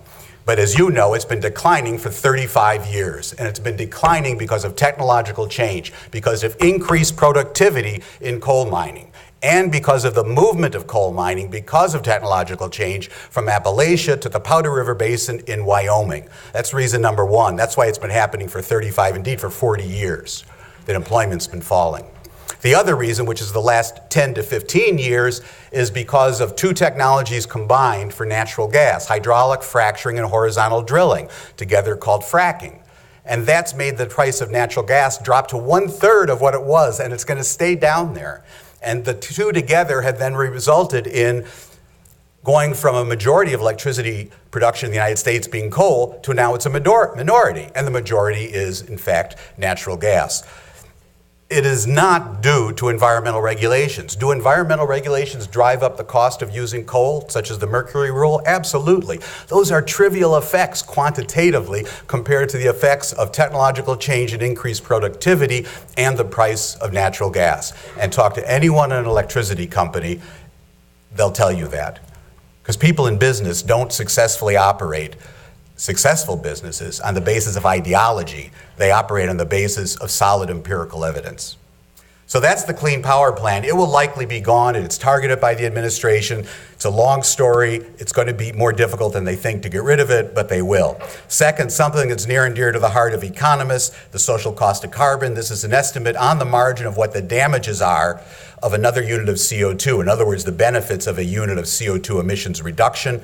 But as you know, it's been declining for 35 years, and it's been declining because of technological change, because of increased productivity in coal mining, and because of the movement of coal mining, because of technological change from Appalachia to the Powder River Basin in Wyoming. That's reason number one. That's why it's been happening for 35, indeed for 40 years, that employment's been falling. The other reason, which is the last 10 to 15 years, is because of two technologies combined for natural gas, hydraulic fracturing and horizontal drilling, together called fracking. And that's made the price of natural gas drop to 1/3 of what it was, and it's going to stay down there. And the two together have then resulted in going from a majority of electricity production in the United States being coal to now it's a minority. And the majority is, in fact, natural gas. It is not due to environmental regulations. Do environmental regulations drive up the cost of using coal, such as the mercury rule? Absolutely. Those are trivial effects quantitatively compared to the effects of technological change and increased productivity and the price of natural gas. And talk to anyone in an electricity company, they'll tell you that. Because people in business don't successfully operate successful businesses on the basis of ideology. They operate on the basis of solid empirical evidence. So that's the Clean Power Plan. It will likely be gone, and it's targeted by the administration. It's a long story. It's going to be more difficult than they think to get rid of it, but they will. Second, something that's near and dear to the heart of economists, the social cost of carbon. This is an estimate on the margin of what the damages are of another unit of CO2. In other words, the benefits of a unit of CO2 emissions reduction.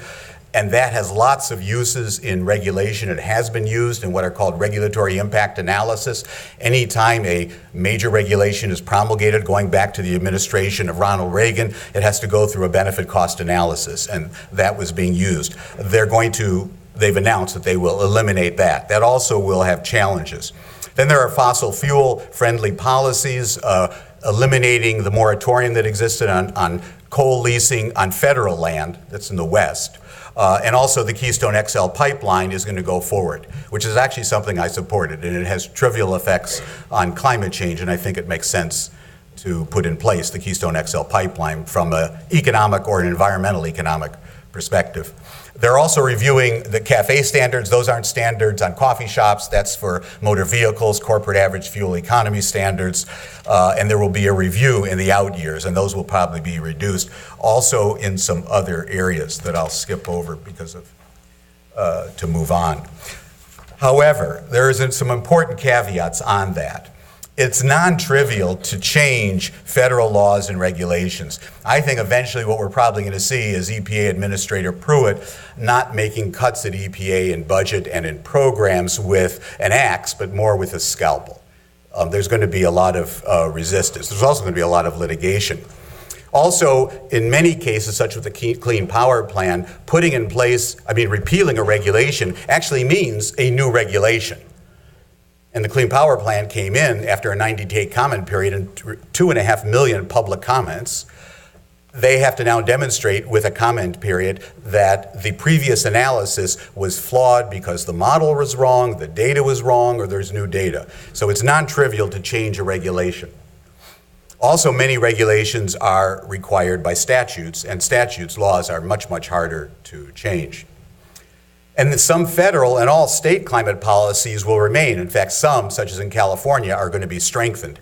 And that has lots of uses in regulation. It has been used in what are called regulatory impact analysis. Anytime a major regulation is promulgated, going back to the administration of Ronald Reagan, it has to go through a benefit cost analysis, and that was being used. They've announced that they will eliminate that. That also will have challenges. Then there are fossil fuel friendly policies, eliminating the moratorium that existed on coal leasing on federal land that's in the West. And also the Keystone XL pipeline is going to go forward, which is actually something I supported, and it has trivial effects on climate change, and I think it makes sense to put in place the Keystone XL pipeline from an economic or an environmental economic perspective. They're also reviewing the CAFE standards. Those aren't standards on coffee shops. That's for motor vehicles, corporate average fuel economy standards. And there will be a review in the out years, and those will probably be reduced. Also in some other areas that I'll skip over because of, to move on. However, there is some important caveats on that. It's non-trivial to change federal laws and regulations. I think eventually what we're probably going to see is EPA Administrator Pruitt not making cuts at EPA in budget and in programs with an axe, but more with a scalpel. There's going to be a lot of resistance. There's also going to be a lot of litigation. Also, in many cases, such as the Clean Power Plan, repealing a regulation actually means a new regulation. And the Clean Power Plan came in after a 90-day comment period and 2.5 million public comments. They have to now demonstrate with a comment period that the previous analysis was flawed because the model was wrong, the data was wrong, or there's new data. So it's non-trivial to change a regulation. Also, many regulations are required by statutes, and laws are much, much harder to change. And some federal and all state climate policies will remain. In fact, some, such as in California, are going to be strengthened.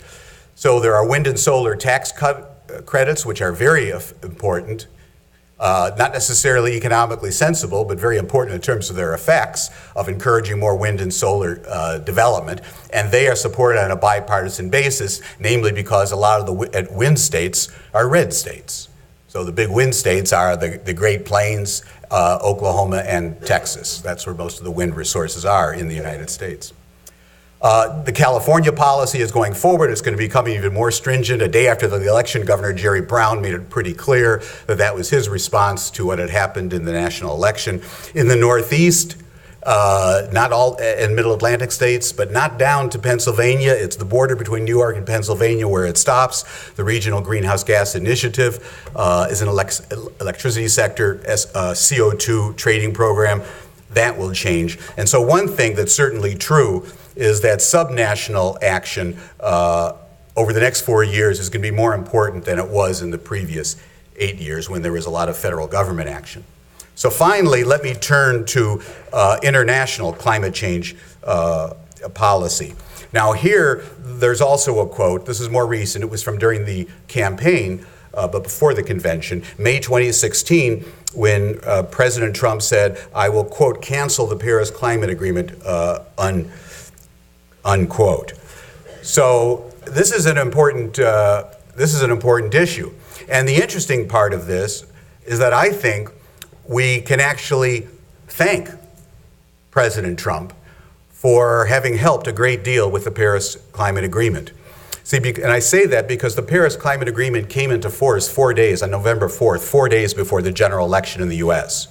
So there are wind and solar tax credits, which are very important, not necessarily economically sensible, but very important in terms of their effects of encouraging more wind and solar development. And they are supported on a bipartisan basis, namely because a lot of the wind states are red states. So the big wind states are the Great Plains, Oklahoma, and Texas. That's where most of the wind resources are in the United States. The California policy is going forward. It's going to become even more stringent. A day after the election, Governor Jerry Brown made it pretty clear that that was his response to what had happened in the national election. In the Northeast, not all in Middle Atlantic states, but not down to Pennsylvania. It's the border between New York and Pennsylvania where it stops. The Regional Greenhouse Gas Initiative is an electricity sector CO2 trading program. That will change. And so one thing that's certainly true is that subnational action over the next 4 years is going to be more important than it was in the previous 8 years when there was a lot of federal government action. So finally, let me turn to international climate change policy. Now here, there's also a quote. This is more recent. It was from during the campaign, but before the convention, May 2016, when President Trump said, I will, quote, cancel the Paris Climate Agreement, unquote. So this is an important issue. And the interesting part of this is that I think we can actually thank President Trump for having helped a great deal with the Paris Climate Agreement. See, and I say that because the Paris Climate Agreement came into force 4 days on November 4th, 4 days before the general election in the US.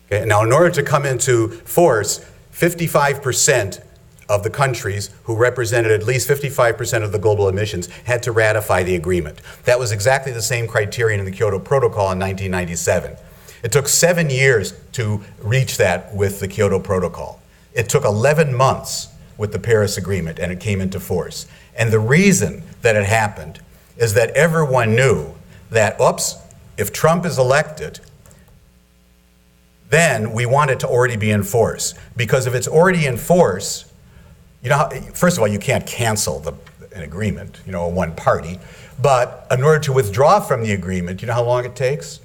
Okay? Now, in order to come into force, 55% of the countries who represented at least 55% of the global emissions had to ratify the agreement. That was exactly the same criterion in the Kyoto Protocol in 1997. It took 7 years to reach that with the Kyoto Protocol. It took 11 months with the Paris Agreement, and it came into force. And the reason that it happened is that everyone knew that, oops, if Trump is elected, then we want it to already be in force. Because if it's already in force, you know, first of all, you can't cancel an agreement, you know, one party. But in order to withdraw from the agreement, you know how long it takes?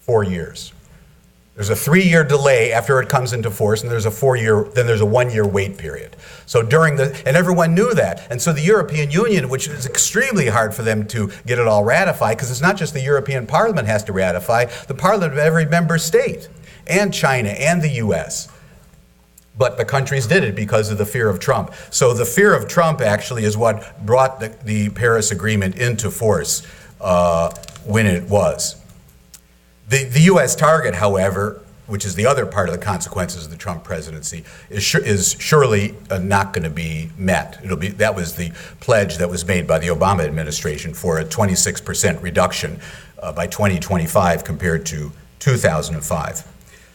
4 years. There's a 3-year delay after it comes into force, and there's a 1-year wait period. So and everyone knew that. And so the European Union, which is extremely hard for them to get it all ratified, because it's not just the European Parliament has to ratify, the Parliament of every member state, and China, and the US. But the countries did it because of the fear of Trump. So the fear of Trump actually is what brought the Paris Agreement into force when it was. The U.S. target, however, which is the other part of the consequences of the Trump presidency, is surely not going to be met. That was the pledge that was made by the Obama administration for a 26% reduction by 2025 compared to 2005.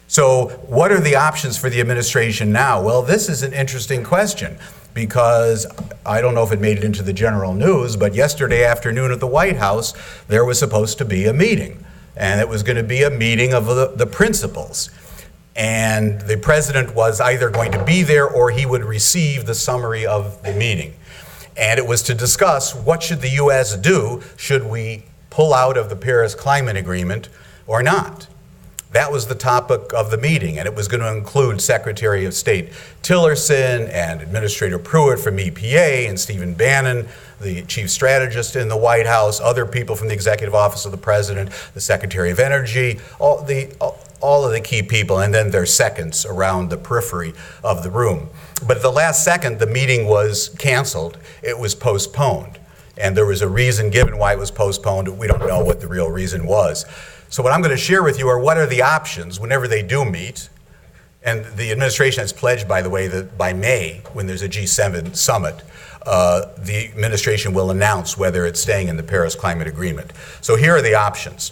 So what are the options for the administration now? Well, this is an interesting question because I don't know if it made it into the general news, but yesterday afternoon at the White House, there was supposed to be a meeting. And it was going to be a meeting of the principals. And the president was either going to be there or he would receive the summary of the meeting. And it was to discuss what should the U.S. do, should we pull out of the Paris Climate Agreement or not. That was the topic of the meeting, and it was going to include Secretary of State Tillerson and Administrator Pruitt from EPA and Stephen Bannon, the chief strategist in the White House, other people from the Executive Office of the President, the Secretary of Energy, all of the key people, and then their seconds around the periphery of the room. But at the last second, the meeting was canceled. It was postponed, and there was a reason given why it was postponed. We don't know what the real reason was. So what I'm going to share with you are what are the options whenever they do meet. And the administration has pledged, by the way, that by May, when there's a G7 summit, the administration will announce whether it's staying in the Paris Climate Agreement. So here are the options.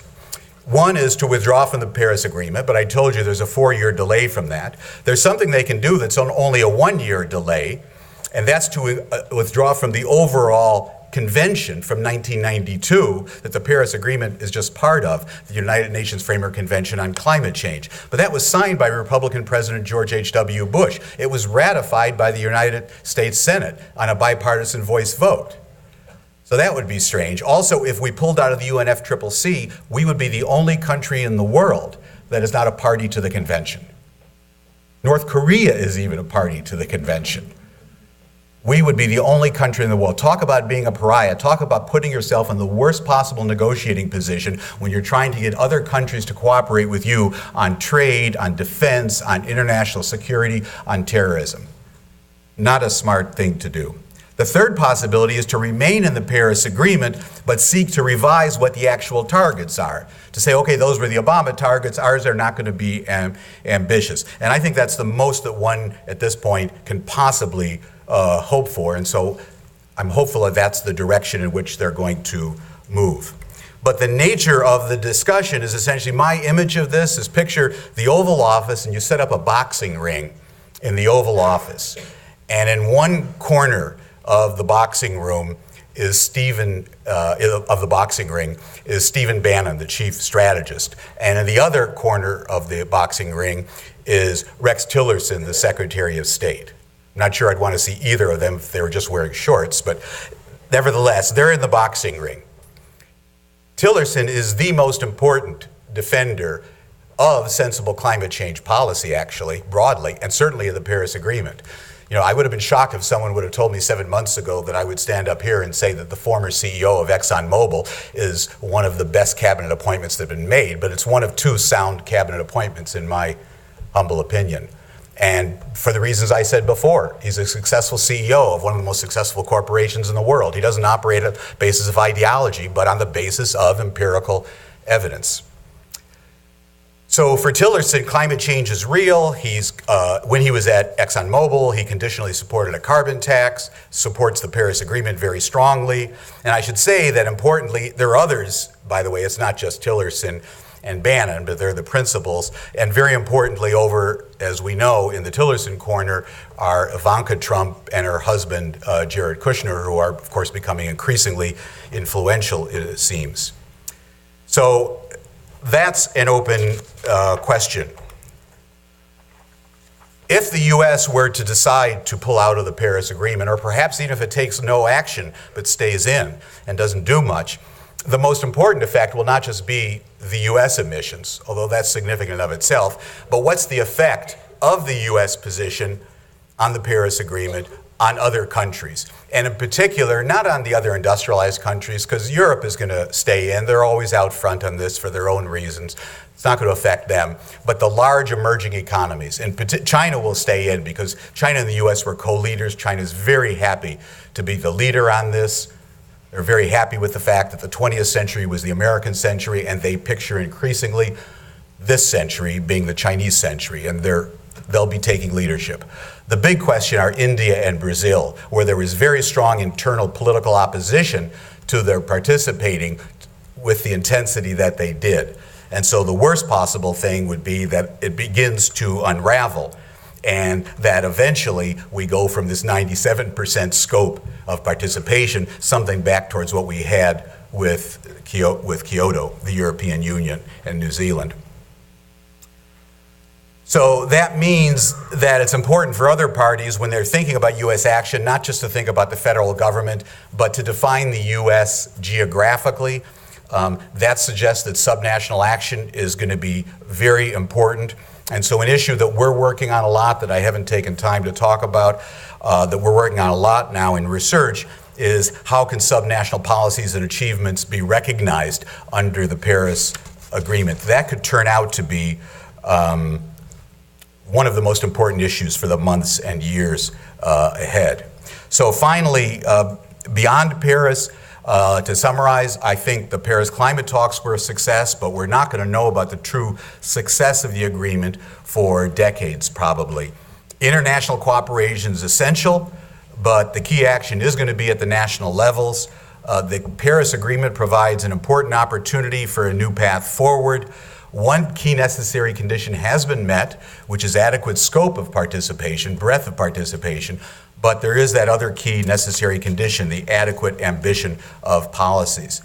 One is to withdraw from the Paris Agreement, but I told you there's a 4-year delay from that. There's something they can do that's only a 1-year delay, and that's to withdraw from the overall convention from 1992 that the Paris Agreement is just part of, the United Nations Framework Convention on Climate Change. But that was signed by Republican President George H.W. Bush. It was ratified by the United States Senate on a bipartisan voice vote. So that would be strange. Also, if we pulled out of the UNFCCC, we would be the only country in the world that is not a party to the convention. North Korea is even a party to the convention. We would be the only country in the world. Talk about being a pariah. Talk about putting yourself in the worst possible negotiating position when you're trying to get other countries to cooperate with you on trade, on defense, on international security, on terrorism. not a smart thing to do. The third possibility is to remain in the Paris Agreement, but seek to revise what the actual targets are. To say, okay, those were the Obama targets, ours are not going to be ambitious. And I think that's the most that one, at this point, can possibly hope for. And so I'm hopeful that that's the direction in which they're going to move. But the nature of the discussion is essentially, my image of this is picture the Oval Office, and you set up a boxing ring in the Oval Office. And in one corner of the boxing room is Stephen Bannon, the chief strategist. And in the other corner of the boxing ring is Rex Tillerson, the Secretary of State. I'm not sure I'd want to see either of them if they were just wearing shorts, but nevertheless, they're in the boxing ring. Tillerson is the most important defender of sensible climate change policy, actually, broadly, and certainly of the Paris Agreement. You know, I would have been shocked if someone would have told me 7 months ago that I would stand up here and say that the former CEO of ExxonMobil is one of the best cabinet appointments that have been made, but it's one of two sound cabinet appointments in my humble opinion. And for the reasons I said before, he's a successful CEO of one of the most successful corporations in the world. He doesn't operate on the basis of ideology, but on the basis of empirical evidence. So for Tillerson, climate change is real. When he was at ExxonMobil, he conditionally supported a carbon tax, supports the Paris Agreement very strongly. And I should say that importantly, there are others, by the way, it's not just Tillerson and Bannon, but they're the principals. And very importantly, over, as we know, in the Tillerson corner are Ivanka Trump and her husband, Jared Kushner, who are, of course, becoming increasingly influential, it seems. So that's an open question. If the U.S. were to decide to pull out of the Paris Agreement, or perhaps even if it takes no action but stays in and doesn't do much, the most important effect will not just be the U.S. emissions, although that's significant of itself, but what's the effect of the U.S. position on the Paris Agreement on other countries? And in particular, not on the other industrialized countries, because Europe is going to stay in. They're always out front on this for their own reasons. It's not going to affect them. But the large emerging economies, and China will stay in because China and the U.S. were co-leaders. China is very happy to be the leader on this. They're very happy with the fact that the 20th century was the American century, and they picture increasingly this century being the Chinese century, and they'll be taking leadership. The big question are India and Brazil, where there was very strong internal political opposition to their participating with the intensity that they did. And so the worst possible thing would be that it begins to unravel, and that eventually we go from this 97% scope of participation, something back towards what we had with Kyoto, the European Union, and New Zealand. So that means that it's important for other parties when they're thinking about U.S. action, not just to think about the federal government, but to define the U.S. geographically. That suggests that subnational action is going to be very important. And so an issue that we're working on a lot that I haven't taken time to talk about, that we're working on a lot now in research, is how can subnational policies and achievements be recognized under the Paris Agreement? That could turn out to be one of the most important issues for the months and years ahead. So finally, beyond Paris, to summarize, I think the Paris climate talks were a success, but we're not going to know about the true success of the agreement for decades, probably. International cooperation is essential, but the key action is going to be at the national levels. The Paris Agreement provides an important opportunity for a new path forward. One key necessary condition has been met, which is adequate scope of participation, breadth of participation, but there is that other key necessary condition, the adequate ambition of policies.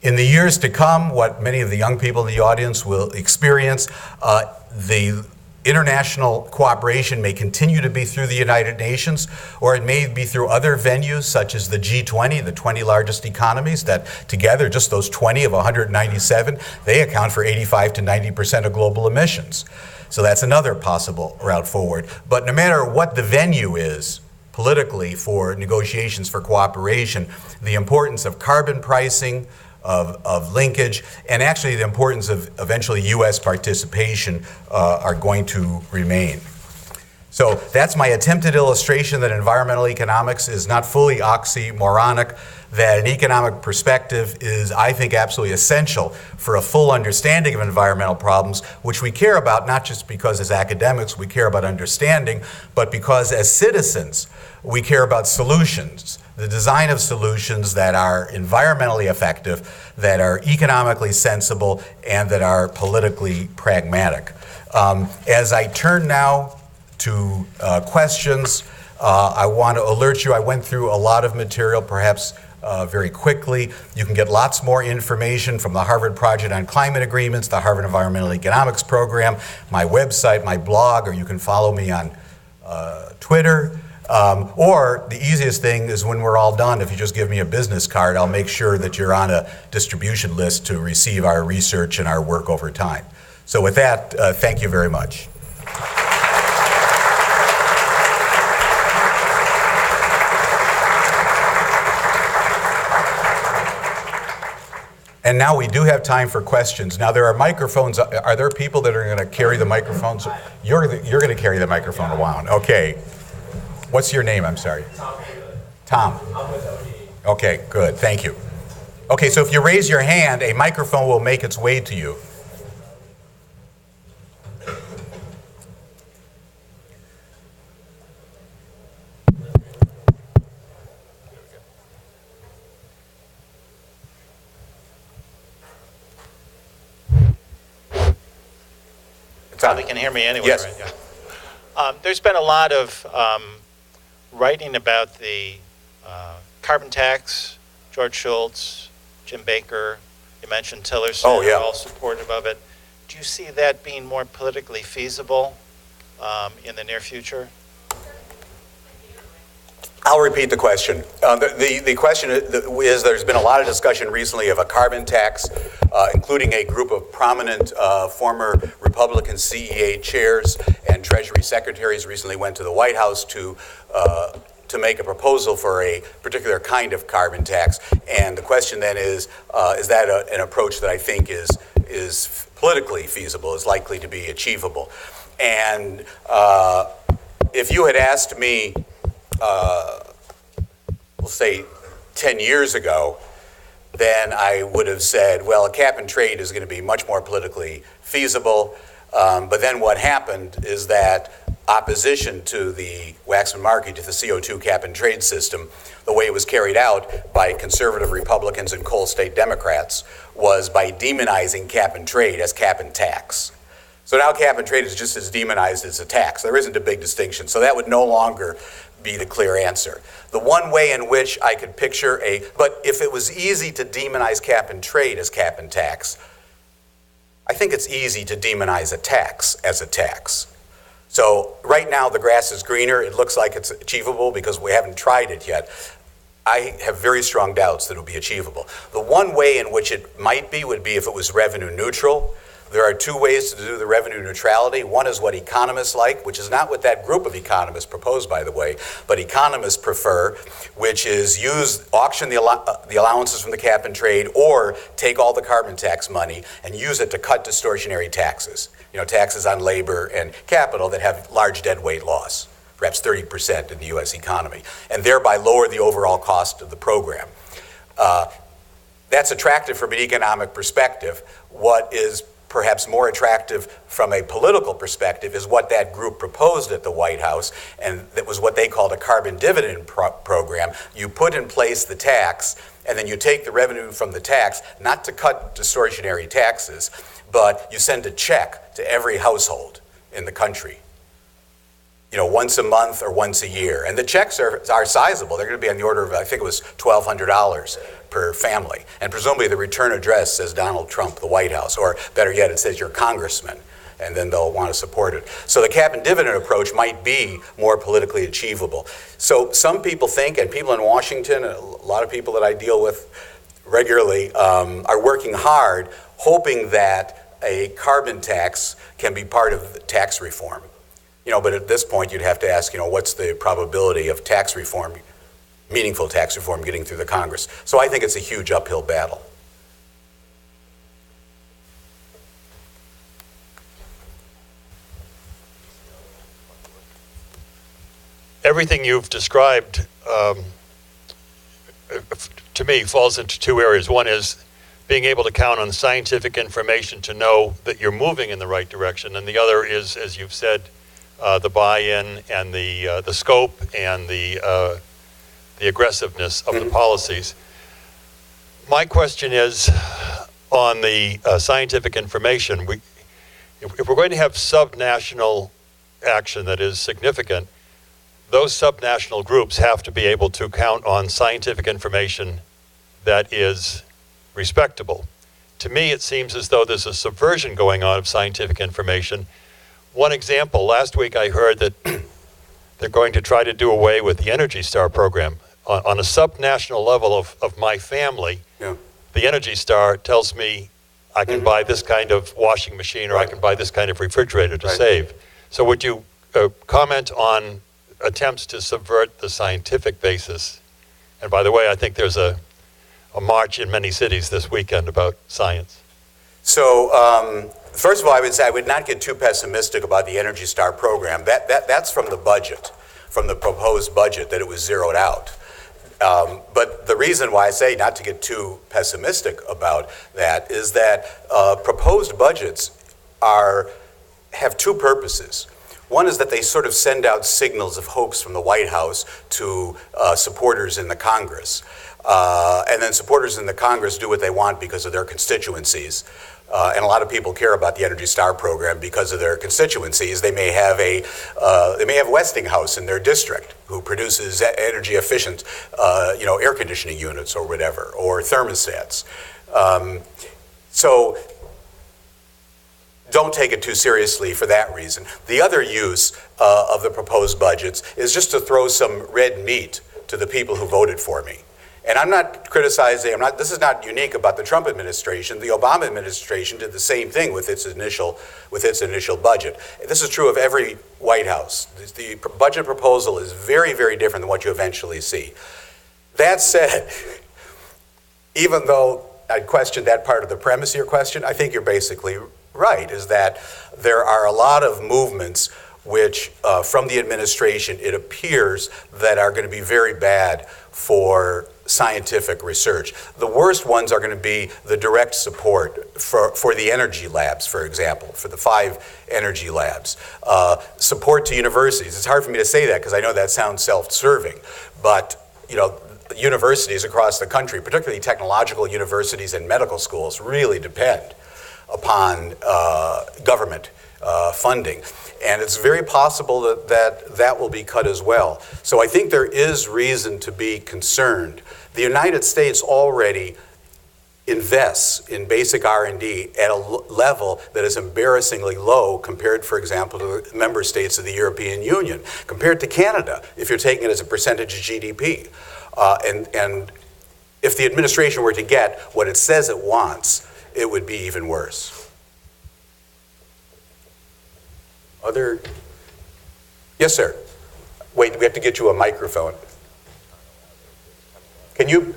In the years to come, what many of the young people in the audience will experience, the international cooperation may continue to be through the United Nations, or it may be through other venues such as the G20, the 20 largest economies that together, just those 20 of 197, they account for 85 to 90% of global emissions. So that's another possible route forward. But no matter what the venue is politically for negotiations for cooperation, the importance of carbon pricing, of linkage, and actually the importance of eventually U.S. participation are going to remain. So that's my attempted illustration that environmental economics is not fully oxymoronic, that an economic perspective is, I think, absolutely essential for a full understanding of environmental problems, which we care about not just because as academics we care about understanding, but because as citizens we care about solutions, the design of solutions that are environmentally effective, that are economically sensible, and that are politically pragmatic. As I turn now to questions, I want to alert you, I went through a lot of material, perhaps very quickly. You can get lots more information from the Harvard Project on Climate Agreements, the Harvard Environmental Economics Program, my website, my blog, or you can follow me on Twitter. Or the easiest thing is when we're all done, if you just give me a business card, I'll make sure that you're on a distribution list to receive our research and our work over time. So with that, thank you very much. And now we do have time for questions. Now there are microphones. Are there people that are going to carry the microphones? You're going to carry the microphone around. Okay. What's your name? I'm sorry. Tom. Okay, good. Thank you. Okay, so if you raise your hand, a microphone will make its way to you. Probably can hear me anyway, yes. Right? Yeah. There's been a lot of writing about the carbon tax. George Shultz, Jim Baker, you mentioned Tillerson, Oh, yeah. are all supportive of it. Do you see that being more politically feasible in the near future? I'll repeat the question. The question is there's been a lot of discussion recently of a carbon tax, including a group of prominent former Republican CEA chairs and Treasury secretaries recently went to the White House to make a proposal for a particular kind of carbon tax. And the question then is that an approach that I think is politically feasible, is likely to be achievable? And if you had asked me, we'll say 10 years ago, then I would have said, well, a cap and trade is going to be much more politically feasible. But then what happened is that opposition to the Waxman-Markey, to the CO2 cap and trade system, the way it was carried out by conservative Republicans and coal state Democrats, was by demonizing cap and trade as cap and tax. So now cap and trade is just as demonized as a tax. There isn't a big distinction. So that would no longer be the clear answer. The one way in which I could picture but if it was easy to demonize cap and trade as cap and tax, I think it's easy to demonize a tax as a tax. So right now the grass is greener. It looks like it's achievable because we haven't tried it yet. I have very strong doubts that it will be achievable. The one way in which it might be would be if it was revenue neutral. There are two ways to do the revenue neutrality. One is what economists like, which is not what that group of economists proposed, by the way, but economists prefer, which is auction the allowances from the cap and trade, or take all the carbon tax money and use it to cut distortionary taxes. Taxes on labor and capital that have large deadweight loss, perhaps 30% in the U.S. economy, and thereby lower the overall cost of the program. That's attractive from an economic perspective. What is perhaps more attractive from a political perspective is what that group proposed at the White House, and that was what they called a carbon dividend program. You put in place the tax, and then you take the revenue from the tax, not to cut distortionary taxes, but you send a check to every household in the country, once a month or once a year. And the checks are sizable. They're going to be on the order of, I think it was $1,200 per family. And presumably the return address says Donald Trump, the White House, or better yet, it says your congressman, and then they'll want to support it. So the cap and dividend approach might be more politically achievable. So some people think, and people in Washington, a lot of people that I deal with regularly, are working hard, hoping that a carbon tax can be part of tax reform. But at this point, you'd have to ask, what's the probability of tax reform, meaningful tax reform, getting through the Congress? So I think it's a huge uphill battle. everything you've described, to me, falls into two areas. One is being able to count on scientific information to know that you're moving in the right direction, and the other is, as you've said, the buy-in and the scope and the aggressiveness of the policies. My question is on the scientific information. If we're going to have subnational action that is significant, those subnational groups have to be able to count on scientific information that is respectable. To me, it seems as though there's a subversion going on of scientific information. One example, last week I heard that they're going to try to do away with the Energy Star program. On a subnational level of my family, the Energy Star tells me I can buy this kind of washing machine or I can buy this kind of refrigerator to save. So would you comment on attempts to subvert the scientific basis? And by the way, I think there's a march in many cities this weekend about science. So first of all, I would say I would not get too pessimistic about the Energy Star program. That's from the budget, from the proposed budget, that it was zeroed out. But the reason why I say not to get too pessimistic about that is that proposed budgets have two purposes. One is that they sort of send out signals of hopes from the White House to supporters in the Congress. And then supporters in the Congress do what they want because of their constituencies. And a lot of people care about the Energy Star program because of their constituencies. They may have Westinghouse in their district who produces energy efficient, air conditioning units or whatever, or thermostats. So don't take it too seriously for that reason. The other use of the proposed budgets is just to throw some red meat to the people who voted for me. And I'm not criticizing, this is not unique about the Trump administration. The Obama administration did the same thing with its initial budget. This is true of every White House. The budget proposal is very, very different than what you eventually see. That said, even though I question that part of the premise of your question, I think you're basically right, is that there are a lot of movements which, from the administration, it appears that are going to be very bad for scientific research. The worst ones are going to be the direct support for the energy labs, for example, for the 5 energy labs. Support to universities. It's hard for me to say that because I know that sounds self-serving, but universities across the country, particularly technological universities and medical schools, really depend upon government funding. And it's very possible that will be cut as well. So I think there is reason to be concerned. The United States already invests in basic R&D at a level that is embarrassingly low compared, for example, to the member states of the European Union, compared to Canada, if you're taking it as a percentage of GDP. And if the administration were to get what it says it wants, it would be even worse. Yes, sir. Wait, we have to get you a microphone. Can you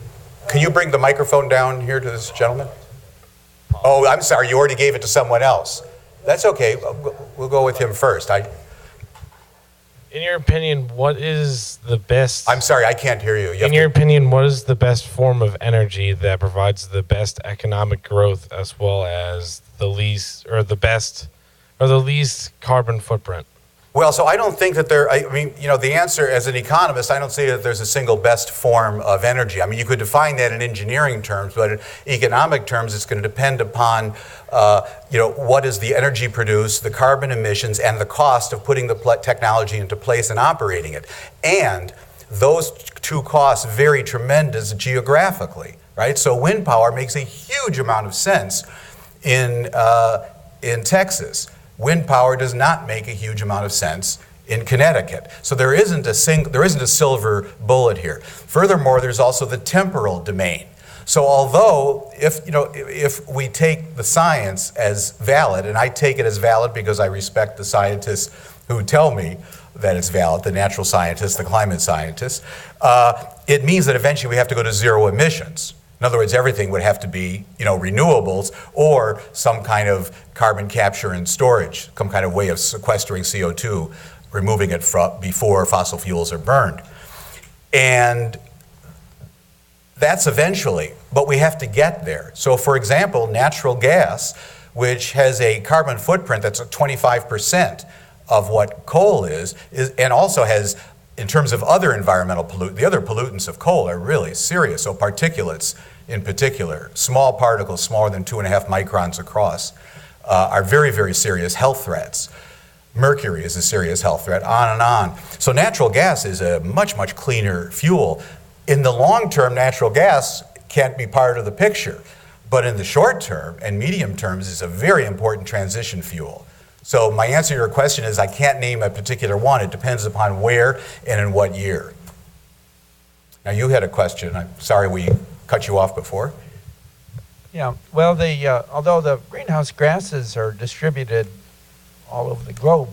bring the microphone down here to this gentleman? Oh, I'm sorry, you already gave it to someone else. That's okay, we'll go with him first. In your opinion, what is the best... I'm sorry, I can't hear you. In your opinion, what is the best form of energy that provides the best economic growth as well as the least carbon footprint? Well, so I don't think that the answer as an economist, I don't say that there's a single best form of energy. I mean, you could define that in engineering terms, but in economic terms, it's going to depend upon, what is the energy produced, the carbon emissions, and the cost of putting the technology into place and operating it. And those two costs vary tremendous geographically, right? So wind power makes a huge amount of sense in Texas. Wind power does not make a huge amount of sense in Connecticut. So there isn't a silver bullet here. Furthermore, there's also the temporal domain. So although if we take the science as valid, and I take it as valid because I respect the scientists who tell me that it's valid, the natural scientists, the climate scientists, it means that eventually we have to go to zero emissions. In other words, everything would have to be, renewables or some kind of carbon capture and storage, some kind of way of sequestering CO2 removing it before fossil fuels are burned. And that's eventually, but we have to get there. So for example, natural gas, which has a carbon footprint that's 25% of what coal is and also has, in terms of other environmental pollutants, the other pollutants of coal are really serious. So particulates in particular, small particles smaller than 2.5 microns across, are very, very serious health threats. Mercury is a serious health threat, on and on. So natural gas is a much, much cleaner fuel. In the long term, natural gas can't be part of the picture. But in the short term and medium terms, it's a very important transition fuel. So my answer to your question is I can't name a particular one. It depends upon where and in what year. Now you had a question. I'm sorry we cut you off before. Yeah, well, although the greenhouse gases are distributed all over the globe,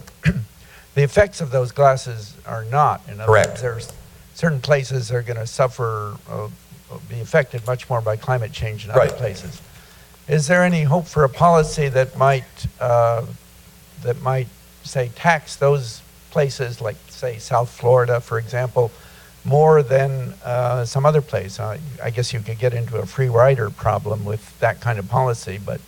the effects of those gases are not. In other Correct. words, there's certain places are going to suffer, be affected much more by climate change than other Right. places. Is there any hope for a policy that might say tax those places, like say South Florida, for example, more than some other place? I guess you could get into a Freerider problem with that kind of policy, but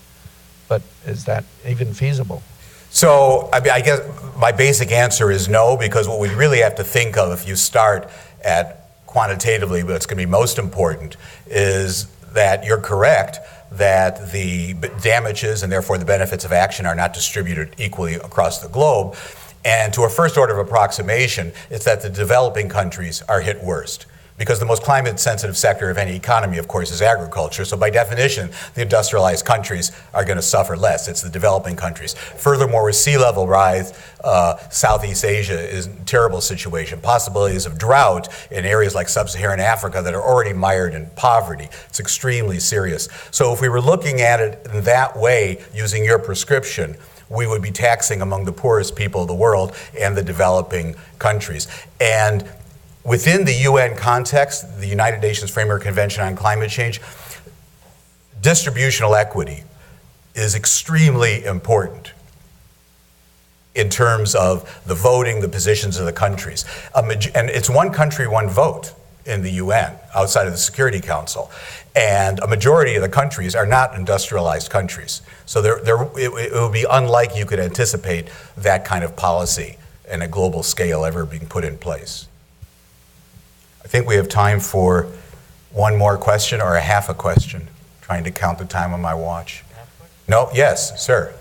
is that even feasible? So I guess my basic answer is no, because what we really have to think of if you start at quantitatively, but it's going to be most important, is that you're correct that the damages and therefore the benefits of action are not distributed equally across the globe. And to a first order of approximation, it's that the developing countries are hit worst. Because the most climate sensitive sector of any economy, of course, is agriculture. So by definition, the industrialized countries are going to suffer less. It's the developing countries. Furthermore, with sea level rise, Southeast Asia is in a terrible situation. Possibilities of drought in areas like sub-Saharan Africa that are already mired in poverty. It's extremely serious. So if we were looking at it in that way, using your prescription, we would be taxing among the poorest people of the world and the developing countries. And within the UN context, the United Nations Framework Convention on Climate Change, distributional equity is extremely important in terms of the voting, the positions of the countries. And it's one country, one vote in the UN, outside of the Security Council. And a majority of the countries are not industrialized countries. So it would be unlikely you could anticipate that kind of policy in a global scale ever being put in place. I think we have time for one more question or a half a question. Trying to count the time on my watch. No? Yes, sir.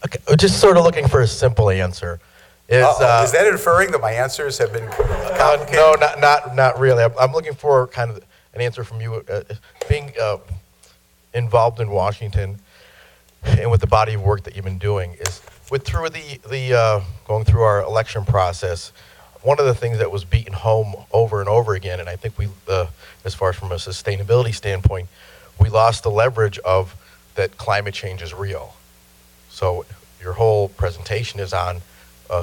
Okay, just sort of looking for a simple answer. Is that inferring that my answers have been complicated? No, not really. I'm looking for kind of an answer from you. Being involved in Washington and with the body of work that you've been doing is through the going through our election process. One of the things that was beaten home over and over again, and I think we, as far as from a sustainability standpoint, we lost the leverage of that climate change is real. So your whole presentation is on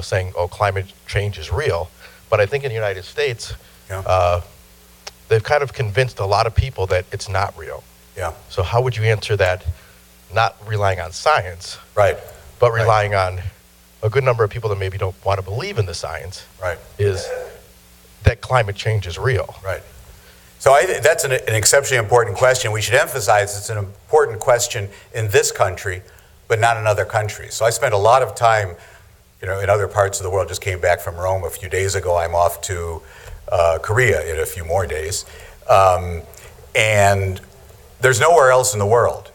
saying, oh, climate change is real. But I think in the United States, they've kind of convinced a lot of people that it's not real. Yeah. So how would you answer that, not relying on science, Right. but relying on a good number of people that maybe don't want to believe in the science, Right. is that climate change is real. Right. So that's an exceptionally important question. We should emphasize it's an important question in this country, but not in other countries. So I spent a lot of time, in other parts of the world. Just came back from Rome a few days ago. I'm off to Korea in a few more days. And there's nowhere else in the world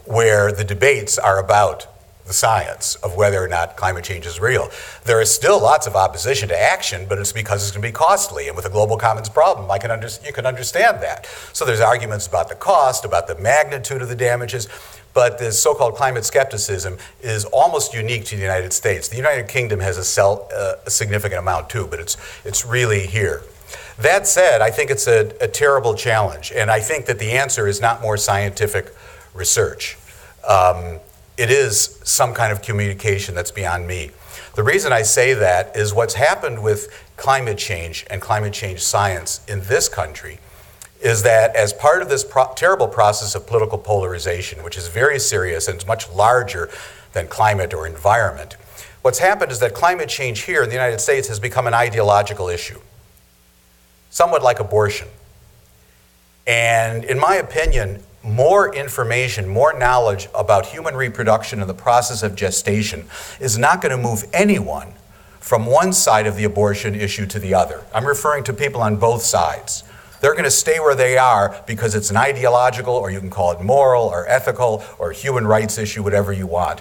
where the debates are about the science of whether or not climate change is real. There is still lots of opposition to action, but it's because it's going to be costly. And with the global commons problem, you can understand that. So there's arguments about the cost, about the magnitude of the damages, but this so-called climate skepticism is almost unique to the United States. The United Kingdom has a significant amount too, but it's really here. That said, I think it's a terrible challenge, and I think that the answer is not more scientific research. It is some kind of communication that's beyond me. The reason I say that is what's happened with climate change and climate change science in this country is that as part of this terrible process of political polarization, which is very serious and is much larger than climate or environment, What's happened is that climate change here in the United States has become an ideological issue, somewhat like abortion. And in my opinion, more information, more knowledge about human reproduction and the process of gestation is not going to move anyone from one side of the abortion issue to the other. I'm referring to people on both sides. They're going to stay where they are because it's an ideological, or you can call it moral or ethical or human rights issue, whatever you want.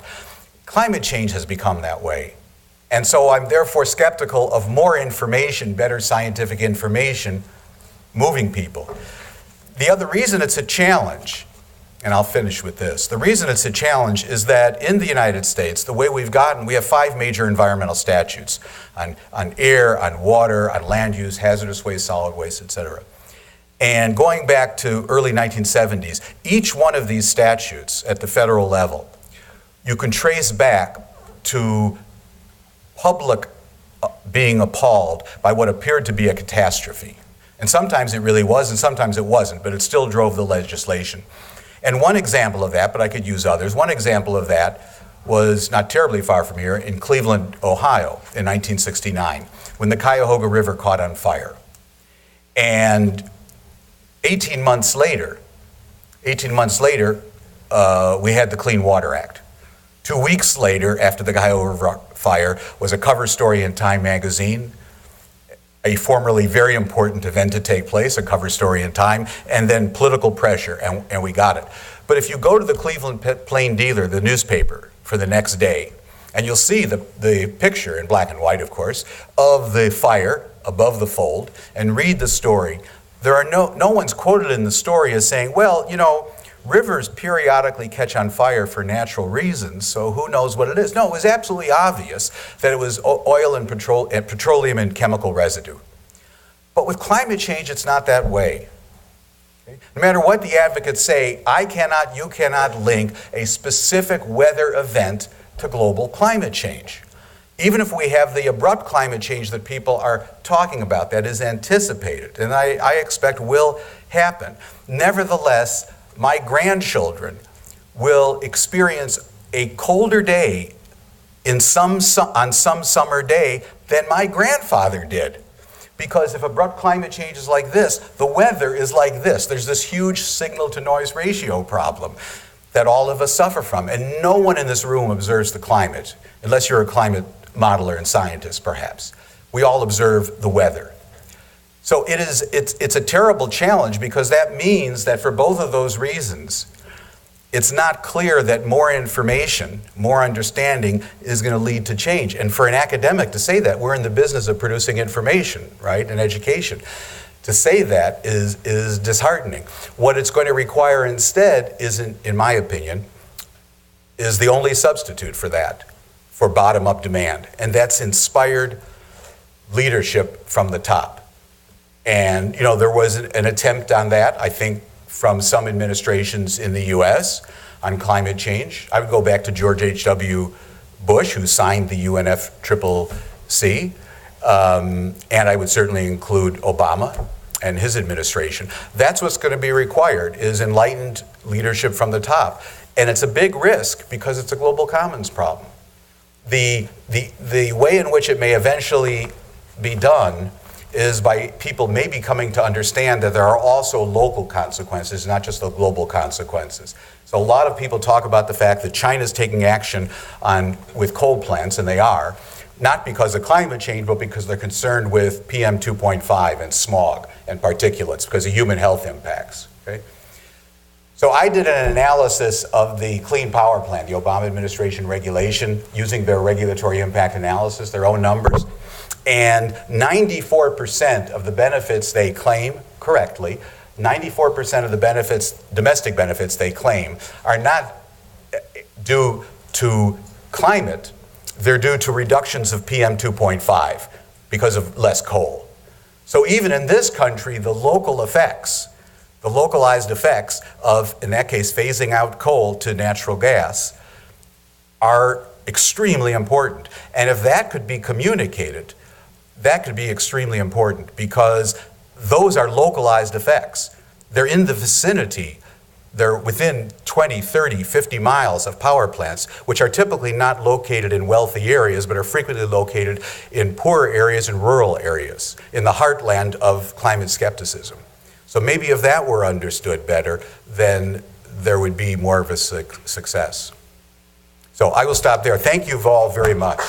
Climate change has become that way. And so I'm therefore skeptical of more information, better scientific information, moving people. The other reason it's a challenge, and I'll finish with this, the reason it's a challenge is that in the United States, the way we have 5 major environmental statutes on air, on water, on land use, hazardous waste, solid waste, etc. And going back to early 1970s, each one of these statutes at the federal level, you can trace back to public being appalled by what appeared to be a catastrophe. And sometimes it really was, and sometimes it wasn't, but it still drove the legislation. And one example of that, but I could use others, one example of that was not terribly far from here in Cleveland, Ohio in 1969, when the Cuyahoga River caught on fire. And 18 months later, we had the Clean Water Act. 2 weeks later, after the Cuyahoga River fire, was a cover story in Time magazine, a formerly very important event to take place, a cover story in Time, and then political pressure, and we got it. But if you go to the Cleveland Plain Dealer, the newspaper, for the next day, and you'll see the picture, in black and white of course, of the fire above the fold, and read the story, there are no one's quoted in the story as saying, well, you know, rivers periodically catch on fire for natural reasons, so who knows what it is? No, it was absolutely obvious that it was oil and petroleum and chemical residue. But with climate change, it's not that way. Okay? No matter what the advocates say, you cannot link a specific weather event to global climate change. Even if we have the abrupt climate change that people are talking about, that is anticipated, and I expect will happen. Nevertheless, my grandchildren will experience a colder day on some summer day than my grandfather did. Because if abrupt climate change is like this, the weather is like this. There's this huge signal-to-noise ratio problem that all of us suffer from. And no one in this room observes the climate, unless you're a climate modeler and scientist, perhaps. We all observe the weather. So it's a terrible challenge, because that means that for both of those reasons, it's not clear that more information, more understanding is going to lead to change. And for an academic to say that, we're in the business of producing information, right, and education. To say that is disheartening. What it's going to require instead is, in my opinion, is the only substitute for that, for bottom-up demand. And that's inspired leadership from the top. And, you know, there was an attempt on that, I think, from some administrations in the U.S. on climate change. I would go back to George H.W. Bush, who signed the UNFCCC, and I would certainly include Obama and his administration. That's what's going to be required, is enlightened leadership from the top. And it's a big risk, because it's a global commons problem. The way in which it may eventually be done is by people maybe coming to understand that there are also local consequences, not just the global consequences. So a lot of people talk about the fact that China's taking action with coal plants, and they are, not because of climate change, but because they're concerned with PM 2.5 and smog and particulates, because of human health impacts. Okay? So I did an analysis of the Clean Power Plan, the Obama administration regulation, using their regulatory impact analysis, their own numbers. And 94% of the benefits they claim, correctly, 94% of the benefits, domestic benefits they claim, are not due to climate, they're due to reductions of PM 2.5 because of less coal. So even in this country, the localized effects of, in that case, phasing out coal to natural gas are extremely important. And if that could be communicated, that could be extremely important, because those are localized effects. They're in the vicinity they're within 20, 30, 50 miles of power plants, which are typically not located in wealthy areas, but are frequently located in poorer areas and rural areas, in the heartland of climate skepticism. So maybe if that were understood better, then there would be more of a success. So I will stop there. Thank you all very much.